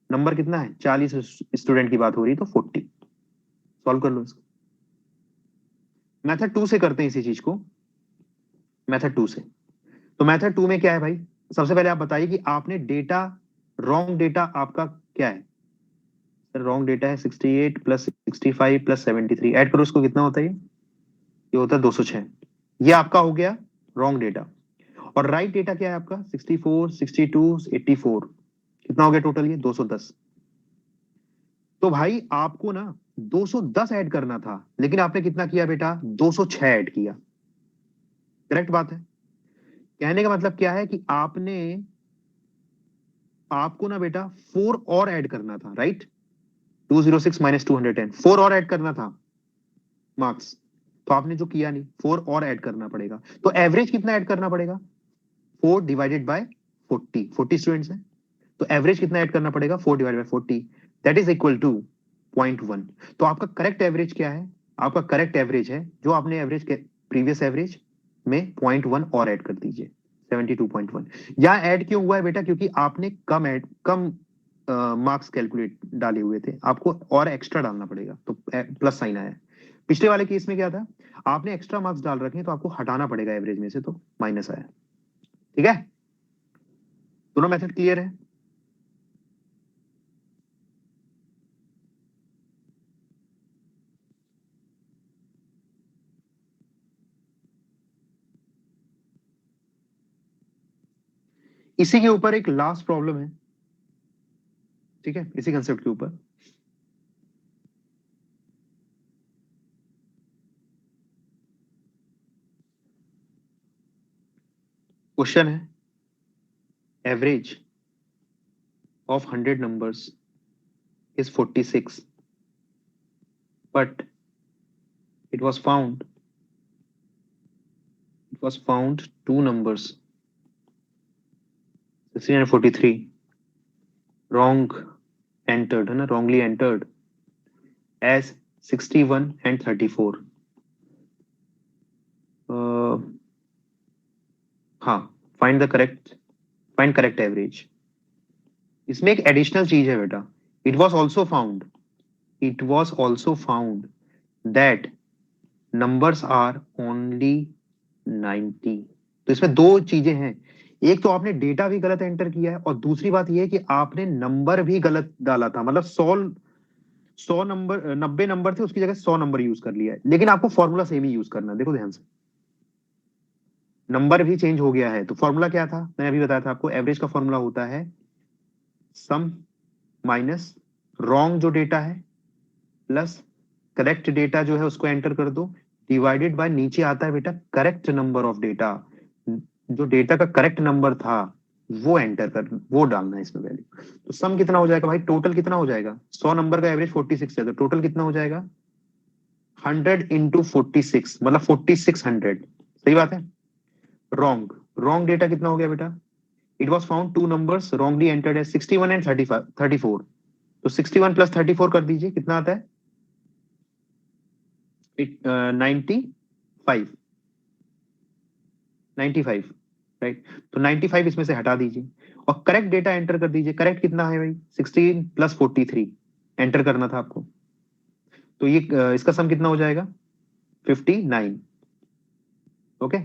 नंबर कितना है 40 स्टूडेंट की बात हो रही है तो 40। सॉल्व कर लो इसको। मेथड 2 से करते हैं इसी चीज को, मेथड 2 से। तो मेथड 2 में क्या है भाई, सबसे पहले आप बताइए कि आपने डेटा, रॉन्ग डेटा आपका क्या है। सर रॉन्ग डेटा है 68 प्लस 65 प्लस 73, ऐड करो इसको, कितना होता है ये होता है 206। ये आपका हो गया रॉन्ग डेटा। और राइट डेटा क्या है आपका 64 62 84, कितना हो गया टोटल ये 210। तो भाई आपको ना 210 ऐड करना था, लेकिन आपने कितना किया बेटा 206 ऐड किया। करेक्ट बात है। कहने का मतलब क्या है कि आपने, आपको ना बेटा 4 और ऐड करना था, राइट। 206 माइनस 210, 4 और ऐड करना था मार्क्स, तो आपने जो किया नहीं, 4 और ऐड करना पड़ेगा। तो एवरेज कितना ऐड करना पड़ेगा, 4 डिवाइडेड बाय 40, 40 स्टूडेंट्स हैं, तो एवरेज कितना ऐड करना पड़ेगा 4 divided by 40, that is equal to 0.1। तो आपका करेक्ट एवरेज क्या है, आपका करेक्ट एवरेज है जो आपने एवरेज के प्रीवियस एवरेज में 0.1 और ऐड कर दीजिए 72.1। यहां ऐड क्यों हुआ है बेटा, क्योंकि आपने कम मार्क्स कैलकुलेट डाले हुए थे, आपको और एक्स्ट्रा डालना पड़ेगा, तो प्लस साइन आया। पिछले वाले केस में क्या था, आपने एक्स्ट्रा मार्क्स डाल रखे हैं तो आपको हटाना पड़ेगा एवरेज में से, तो माइनस आया। ठीक है, दोनों मेथड क्लियर है। इसी के ऊपर एक लास्ट प्रॉब्लम है, ठीक है, इसी कंसेप्ट के ऊपर। क्वेश्चन है, average of 100 numbers is 46, but it was found, two numbers 16 and 43 wrong entered, है ना, wrongly entered as 61 and 34। हाँ, फाइंड करेक्ट एवरेज। इसमें एक एडिशनल चीज है बेटा, it was also found that numbers are only 90। तो इसमें दो चीजें हैं, एक तो आपने डेटा भी गलत एंटर किया है, और दूसरी बात यह है कि आपने नंबर भी गलत डाला था। मतलब 100 नंबर, 90 नंबर थे, उसकी जगह 100 नंबर यूज कर लिया है, लेकिन आपको फॉर्मूला सेम ही यूज करना है। देखो ध्यान से, नंबर भी चेंज हो गया है, तो फॉर्मूला क्या था, मैंने अभी बताया था आपको, एवरेज का फॉर्मूला होता है सम माइनस रॉन्ग जो डेटा है प्लस करेक्ट डेटा जो है उसको एंटर कर दो, डिवाइडेड बाय नीचे आता है बेटा करेक्ट नंबर ऑफ डेटा, जो डेटा का करेक्ट नंबर था वो एंटर कर, वो डालना है इसमें वैल्यू। तो सम कितना हो जाएगा भाई, टोटल कितना हो जाएगा, 100 नंबर का एवरेज 46 है, तो टोटल कितना हो जाएगा 100 इंटू 46, मतलब 4600। सही बात है। रॉन्ग, रॉन्ग डेटा कितना हो गया बेटा, it was found two numbers wrongly entered है 61 एंड 34। तो 61 प्लस 34 कर दीजिए, कितना आता है 95, 95, राइट। तो 95 इसमें से हटा दीजिए और करेक्ट डेटा एंटर कर दीजिए। करेक्ट कितना है भाई 16 प्लस 43 एंटर करना था आपको, तो ये इसका सम कितना हो जाएगा 59। ओके,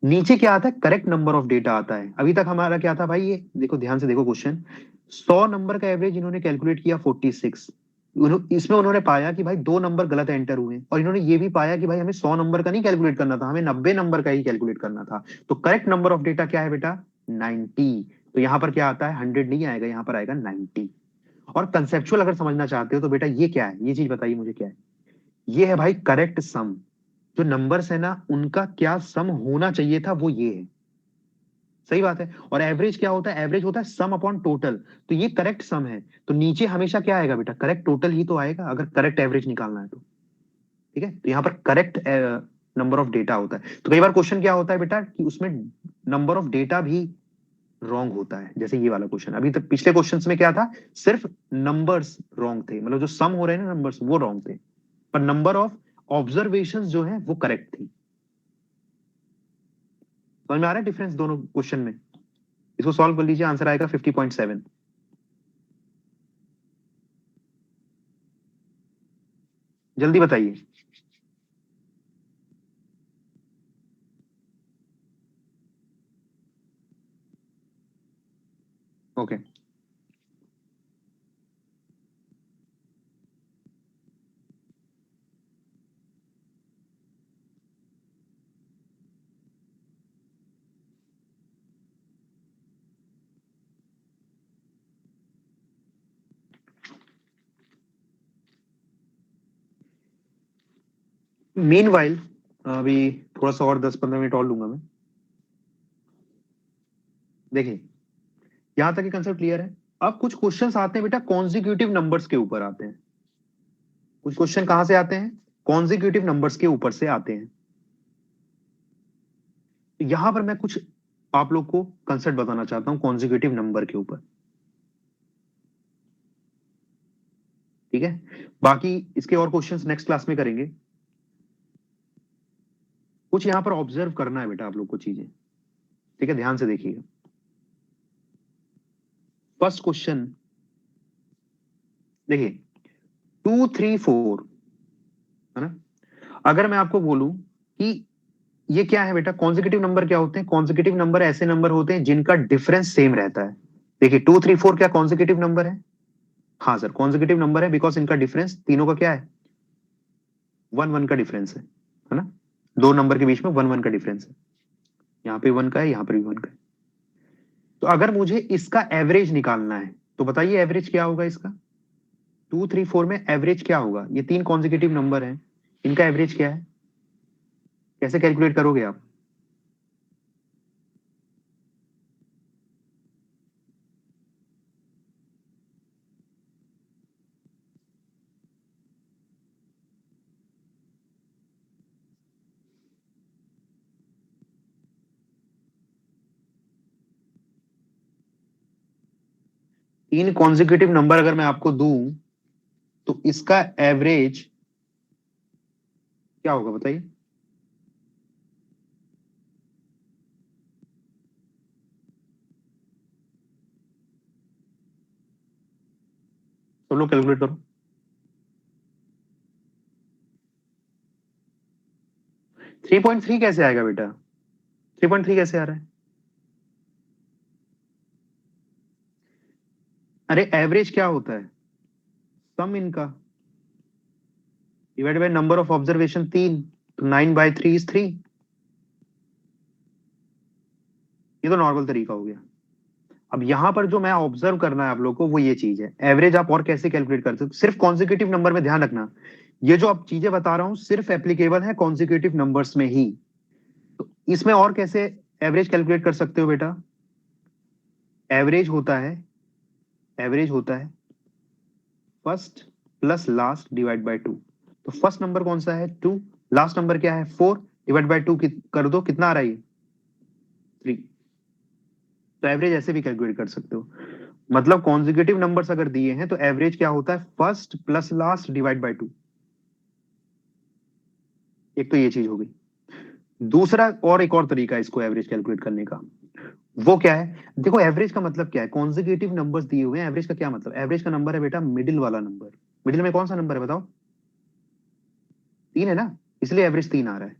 नीचे क्या आता है, करेक्ट नंबर ऑफ डेटा आता है। अभी तक हमारा क्या था भाई, ये देखो ध्यान से देखो क्वेश्चन, 100 नंबर का एवरेज इन्होंने कैलकुलेट किया 46, इसमें उन्होंने पाया कि भाई दो नंबर गलत एंटर हुए, और इन्होंने ये भी पाया कि भाई हमें 100 नंबर का नहीं कैलकुलेट करना था, हमें 90 नंबर का ही कैलकुलेट करना था। तो करेक्ट नंबर ऑफ डेटा क्या है बेटा 90। तो यहाँ पर क्या आता है 100 नहीं आएगा, यहाँ पर आएगा 90। और कंसेप्चुअल अगर समझना चाहते हो तो बेटा ये क्या है, ये चीज बताइए मुझे क्या है। ये है भाई करेक्ट सम। जो नंबर्स है ना उनका क्या सम होना चाहिए था वो ये है। सही बात है। और एवरेज क्या होता है? एवरेज होता है सम अपॉन टोटल। तो ये करेक्ट सम है, तो नीचे हमेशा क्या आएगा बेटा? करेक्ट टोटल ही तो आएगा अगर करेक्ट एवरेज निकालना है तो। ठीक है, तो यहाँ पर करेक्ट नंबर ऑफ डेटा होता है। तो कई बार क्वेश्चन क्या होता है बेटा कि उसमें नंबर ऑफ डेटा भी रॉन्ग होता है। जैसे ये वाला क्वेश्चन, अभी तक पिछले क्वेश्चंस में क्या था? सिर्फ नंबर्स रॉन्ग थे, मतलब जो सम हो रहे हैं ना नंबर्स वो रॉन्ग थे, पर नंबर ऑफ ऑब्जर्वेशंस जो है वो करेक्ट थी। समझ में आ रहा है डिफरेंस दोनों क्वेश्चन में? इसको सॉल्व कर लीजिए, आंसर आएगा 50.7। जल्दी बताइए। ओके, मीनवाइल अभी थोड़ा सा और 10-15 मिनट और लूंगा मैं। देखिए, यहां तक कंसेप्ट क्लियर है। अब कुछ क्वेश्चंस आते हैं बेटा कॉन्जिक्यूटिव नंबर्स के ऊपर आते हैं। कुछ क्वेश्चन कहां से आते हैं? कॉन्जिक्यूटिव नंबर्स के ऊपर से आते हैं। तो यहां पर मैं कुछ आप लोग को कंसेप्ट बताना चाहता हूं कॉन्जिक्यूटिव नंबर के ऊपर। ठीक है, बाकी इसके और क्वेश्चंस नेक्स्ट क्लास में करेंगे। कुछ यहां पर ऑब्जर्व करना है बेटा आप लोग को चीजें। ठीक है, ध्यान से देखिएगा। फर्स्ट क्वेश्चन देखिए, 2 3 4 है ना। अगर मैं आपको बोलूं कि ये क्या है बेटा, कॉन्जिक्यूटिव नंबर क्या होते हैं? कॉन्जिक्यूटिव नंबर ऐसे नंबर होते हैं जिनका डिफरेंस सेम रहता है। देखिए 2 3 4 क्या कॉन्जिक्यूटिव नंबर है? हाँ सर, कॉन्जिक्यूटिव नंबर है, बिकॉज इनका डिफरेंस तीनों का क्या है? 1 1 का डिफरेंस है ना। दो नंबर के बीच में 1 1 का डिफरेंस है। यहाँ पे 1 का है, यहाँ पर भी 1 का है। तो अगर मुझे इसका एवरेज निकालना है तो बताइए एवरेज क्या होगा इसका? 2 3 4 में एवरेज क्या होगा? ये तीन कॉन्जिक्यूटिव नंबर हैं, इनका एवरेज क्या है? कैसे कैलकुलेट करोगे आप? तीन कॉन्जिक्यूटिव नंबर अगर मैं आपको दूं तो इसका एवरेज क्या होगा बताइए? सब लोग कैलकुलेट करो। 3.3 कैसे आएगा बेटा? 3.3 कैसे आ रहा है? अरे एवरेज क्या होता है? सम इनका divide by number of observation 3, तो 9/3 = 3। ये तो नॉर्मल तरीका हो गया। अब यहां पर जो मैं ऑब्जर्व करना है आप लोग को वो ये चीज है, एवरेज आप और कैसे कैलकुलेट करते हो? सिर्फ कॉन्जिक्यूटिव नंबर में ध्यान रखना, ये जो आप चीजें बता रहा हूं सिर्फ एप्लीकेबल है कॉन्जिक्यूटिव नंबर्स में ही। तो इसमें और कैसे एवरेज कैलकुलेट कर सकते हो बेटा? एवरेज होता है, एवरेज होता है first plus last divide by 2। तो फर्स्ट नंबर कौन सा है? 2। लास्ट नंबर क्या है? 4। डिवाइड बाय 2 कर दो, कितना आ रहा है? 3। तो एवरेज ऐसे भी कैलकुलेट कर सकते हो। मतलब कॉन्जिक्यूटिव नंबर्स अगर दिए हैं तो एवरेज क्या होता है? First plus last divide by 2। एक तो ये चीज हो गई। दूसरा और एक और तरीका है इसको एवरेज कैलकुलेट करने का। वो क्या है? देखो एवरेज का मतलब क्या है? कॉन्जिक्यूटिव नंबर्स दिए हुए हैं, एवरेज का क्या मतलब? एवरेज का नंबर है बेटा मिडिल वाला नंबर। मिडिल में कौन सा नंबर है बताओ? 3 है ना, इसलिए एवरेज 3 आ रहा है।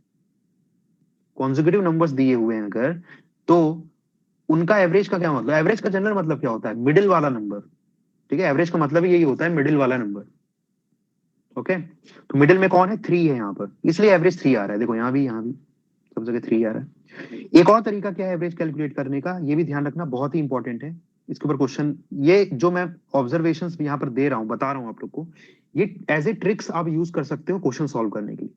कॉन्जिक्यूटिव नंबर्स दिए हुए हैं अगर, तो उनका एवरेज का क्या मतलब? एवरेज का जनरल मतलब क्या होता है? मिडिल वाला नंबर। ठीक है, एवरेज का मतलब यही होता है, मिडिल वाला नंबर। ओके, तो मिडिल में कौन है? 3 है यहाँ पर, इसलिए एवरेज 3 आ रहा है। देखो यहाँ भी, यहाँ भी सब जगह 3 आ रहा है। एक और तरीका क्या है एवरेज कैलकुलेट करने का, ये भी ध्यान रखना, बहुत ही इंपॉर्टेंट है। इसके ऊपर क्वेश्चन, ये जो मैं ऑब्जर्वेशंस यहाँ पर दे रहा हूँ, बता रहा हूँ आप लोग को, ये एज ए ट्रिक्स आप यूज कर सकते हो क्वेश्चन सॉल्व करने के लिए,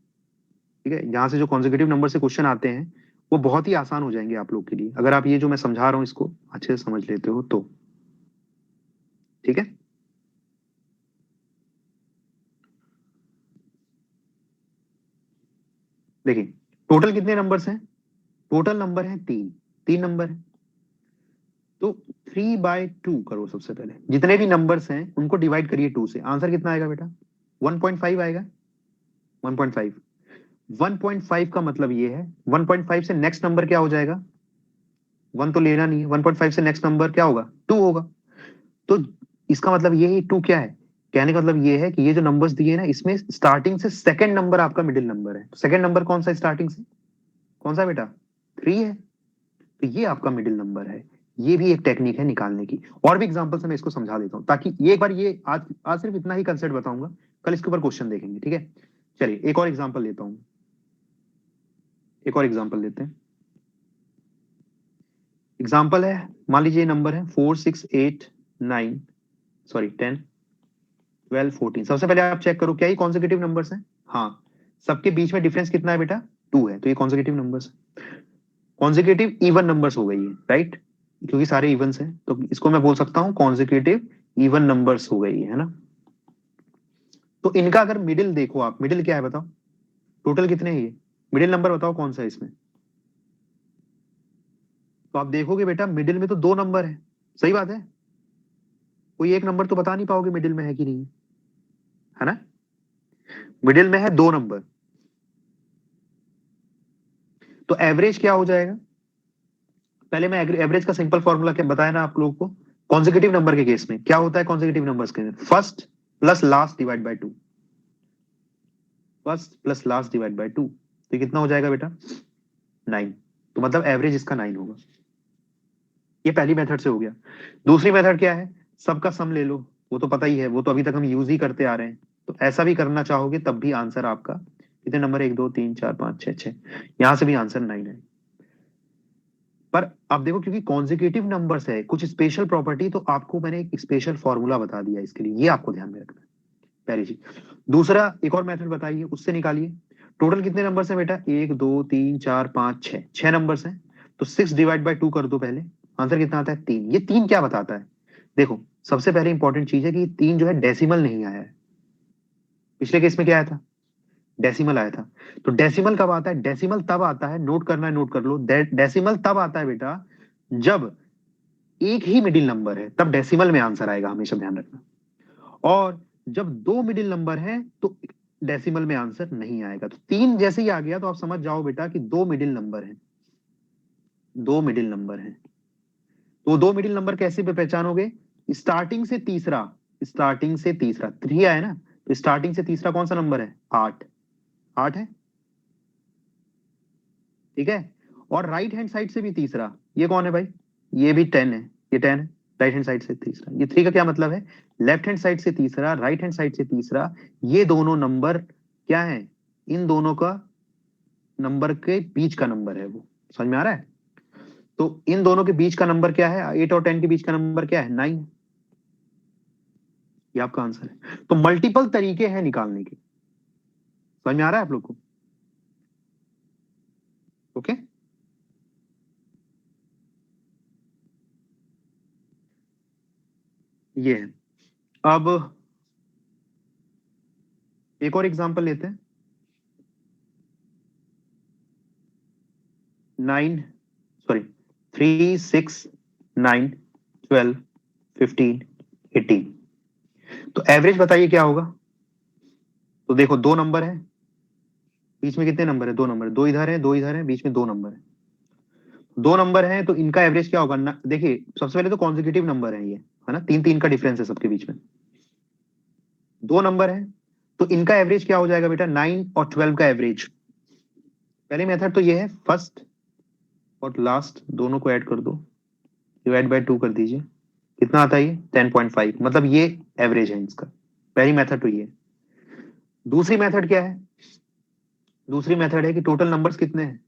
ठीक है। यहाँ से जो कॉन्जिक्यूटिव नंबर से क्वेश्चन आते हैं वो बहुत ही आसान हो जाएंगे आप लोग के लिए, अगर आप ये जो मैं समझा रहा हूँ इसको अच्छे से समझ लेते हो तो, ठीक है। देखिए टोटल कितने नंबर्स हैं, टोटल नंबर है तीन नंबर है। तो 3/2 करो, सबसे पहले जितने भी नंबर्स हैं उनको डिवाइड करिए 2 से, आंसर कितना आएगा बेटा 1.5 आएगा। 1.5 1.5 का मतलब ये है 1.5 से नेक्स्ट नंबर क्या हो जाएगा, 1 तो लेना नहीं है, 1.5 से नेक्स्ट नंबर क्या होगा 2 होगा। तो इसका मतलब ये है 2 क्या है, कहने का मतलब ये है कि ये जो नंबर्स दिए ना इसमें स्टार्टिंग से सेकंड नंबर आपका मिडिल नंबर है। सेकंड नंबर कौन सा स्टार्टिंग से, कौन सा बेटा 3 है, तो ये आपका मिडिल नंबर है। ये भी एक टेक्निक है निकालने की, और भी एग्जांपल से मैं इसको समझा देता हूं, ताकि ये एक बार ये आज सिर्फ इतना ही कंसेप्ट बताऊंगा, कल इसके ऊपर क्वेश्चन देखेंगे, ठीक है। चलिए एक और एग्जांपल लेता हूं, एक और एग्जांपल लेते हैं। एग्जांपल है, मान लीजिए नंबर है 4 6 8 9 सॉरी 10 12 14। सबसे पहले आप चेक करो क्या ये कॉन्जिक्यूटिव नंबर्स हैं, हाँ। सबके बीच में डिफरेंस कितना है बेटा 2 है, तो ये consecutive numbers, consecutive even numbers हो गई है, राइट, क्योंकि सारे इवन्स हैं तो इसको मैं बोल सकता हूं कॉन्जिक्यूटिव इवन नंबर्स हो गई है ना। तो इनका अगर मिडिल देखो आप, मिडिल क्या है बताओ, टोटल कितने हैं ये, मिडिल नंबर बताओ कौन सा है इसमें। तो आप देखोगे बेटा मिडिल में तो 2 नंबर है, सही बात है, कोई एक नंबर तो बता नहीं पाओगे मिडिल में है कि नहीं, है ना। मिडिल में है 2 नंबर, तो एवरेज क्या हो जाएगा, पहले मैं एवरेज का सिंपल फॉर्मूला क्या बताया ना आप लोगों को, कॉन्जिक्यूटिव नंबर के केस में क्या होता है, कॉन्जिक्यूटिव नंबर्स के first plus last divide by 2, first plus last divide by 2, तो कितना हो जाएगा बेटा 9, तो मतलब एवरेज इसका 9 होगा। ये पहली मेथड से हो गया। दूसरी मेथड क्या है, सबका सम ले लो, वो तो पता ही है, वो तो अभी तक हम यूज ही करते आ रहे हैं, तो ऐसा भी करना चाहोगे तब भी आंसर आपका कितने नंबर 1 2 3 4 5 6 6, यहां से भी आंसर 9 है। पर आप देखो क्योंकि कॉन्जिक्यूटिव नंबर्स है कुछ स्पेशल प्रॉपर्टी, तो आपको मैंने एक स्पेशल फॉर्मूला बता दिया इसके लिए, ये आपको ध्यान में रखना है पहली चीज। दूसरा एक और मेथड बताइए, उससे निकालिए टोटल कितने नंबर्स हैं बेटा 1 2 3 4 5 6, 6 नंबर्स हैं, तो 6 डिवाइड बाय 2 कर दो पहले, आंसर कितना आता है 3। ये 3 क्या बताता है, देखो सबसे पहले इंपॉर्टेंट चीज है कि 3 जो है डेसिमल नहीं आया है, पिछले केस में क्या आया था डेसिमल आया था। तो डेसिमल कब आता है, डेसिमल तब आता है, नोट करना है नोट कर लो, डेसिमल तब आता है बेटा जब एक ही मिडिल नंबर है, तब डेसिमल में आंसर आएगा, हमेशा ध्यान रखना। और जब 2 मिडिल नंबर है तो डेसिमल में आंसर नहीं आएगा। तो 3 जैसे ही आ गया तो आप समझ जाओ बेटा कि 2 मिडिल नंबर है, 2 मिडिल नंबर है। तो 2 मिडिल नंबर कैसे पे पहचानोगे, स्टार्टिंग से तीसरा, स्टार्टिंग से तीसरा 3 आया ना, तो स्टार्टिंग से तीसरा कौन सा नंबर है 8, 8 है, ठीक है। और राइट हैंड साइड से भी तीसरा, ये कौन है भाई, ये भी 10 है, ये 10 है, राइट हैंड साइड से तीसरा, ये 3 का क्या मतलब है, लेफ्ट हैंड साइड से तीसरा राइट हैंड साइड से तीसरा, ये दोनों नंबर क्या है, इन दोनों का नंबर के बीच का नंबर है वो, समझ में आ रहा है। तो इन दोनों के बीच का नंबर क्या है, 8 और 10 के बीच का नंबर क्या है 9, ये आपका आंसर है। तो मल्टीपल तरीके हैं निकालने के, समझ में आ रहा है आप लोग को, ओके। ये है, अब एक और एग्जांपल लेते हैं, 9 सॉरी 3 6 9 12 15 18, तो एवरेज बताइए क्या होगा। तो देखो 2 नंबर है, बीच में कितने नंबर है 2 नंबर, 2 इधर है 2 इधर है, बीच में 2 नंबर है, 2 नंबर है, तो इनका एवरेज क्या होगा ना, देखिए सबसे पहले तो कॉन्जिक्यूटिव नंबर है ये, है ना, 3 3 का डिफरेंस है सबके बीच में, 2 नंबर है, तो इनका एवरेज क्या हो जाएगा बेटा 9 और 12 का एवरेज। पहली मेथड तो ये है, फर्स्ट और लास्ट दोनों को ऐड कर दो, डिवाइड बाय 2 कर दीजिए, कितना आता है ये 10.5, मतलब ये एवरेज है इसका, पहली मेथड तो ये। दूसरी मेथड क्या है, दूसरी मेथड है कि टोटल नंबर्स कितने हैं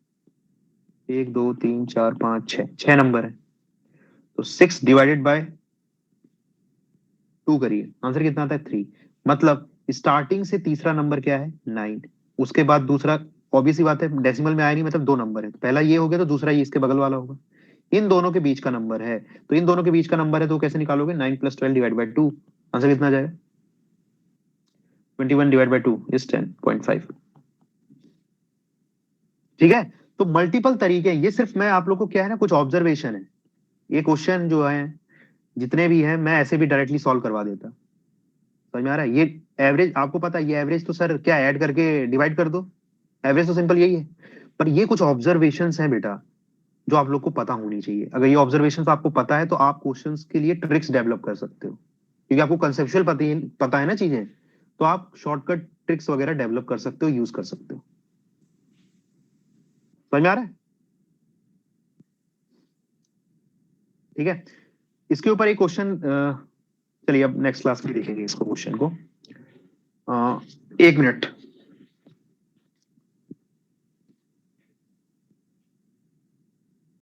1 2 3 4 5 6, 6 नंबर है, तो 6 डिवाइडेड बाय 2 करिए, आंसर कितना आता है 3, मतलब स्टार्टिंग से तीसरा नंबर क्या है 9, उसके बाद दूसरा, ऑब्वियस ही बात है डेसिमल में आया नहीं, मतलब 2 नंबर है, तो पहला ये हो गया तो दूसरा ये इसके बगल वाला होगा, इन दोनों के बीच का नंबर है, तो इन दोनों के बीच का नंबर है तो कैसे निकालोगे 9 + 12 डिवाइड बाय 2, आंसर कितना आ जाएगा 21 डिवाइड बाय 2 इज 10.5। ठीक है, तो मल्टीपल तरीके हैं, ये सिर्फ मैं आप लोग को क्या है ना कुछ ऑब्जर्वेशन है, ये क्वेश्चन जो है जितने भी हैं मैं ऐसे भी डायरेक्टली सॉल्व करवा देता, समझ में आ रहा है। ये एवरेज आपको पता है, ये एवरेज तो सर क्या ऐड करके डिवाइड कर दो, एवरेज तो सिंपल यही है, पर ये कुछ ऑब्जर्वेशंस हैं बेटा जो आप लोग को पता होनी चाहिए, अगर ये ऑब्जर्वेशंस आपको पता है तो आप क्वेश्चंस के लिए ट्रिक्स डेवलप कर सकते हो, क्योंकि आपको कंसेप्चुअल पता है ना चीजें, तो आप शॉर्टकट ट्रिक्स वगैरह डेवलप कर सकते हो, यूज कर सकते हो, समझ में आ रहा है। ठीक है, इसके ऊपर एक क्वेश्चन, चलिए अब नेक्स्ट क्लास में देखेंगे इसको क्वेश्चन को, 1 मिनट।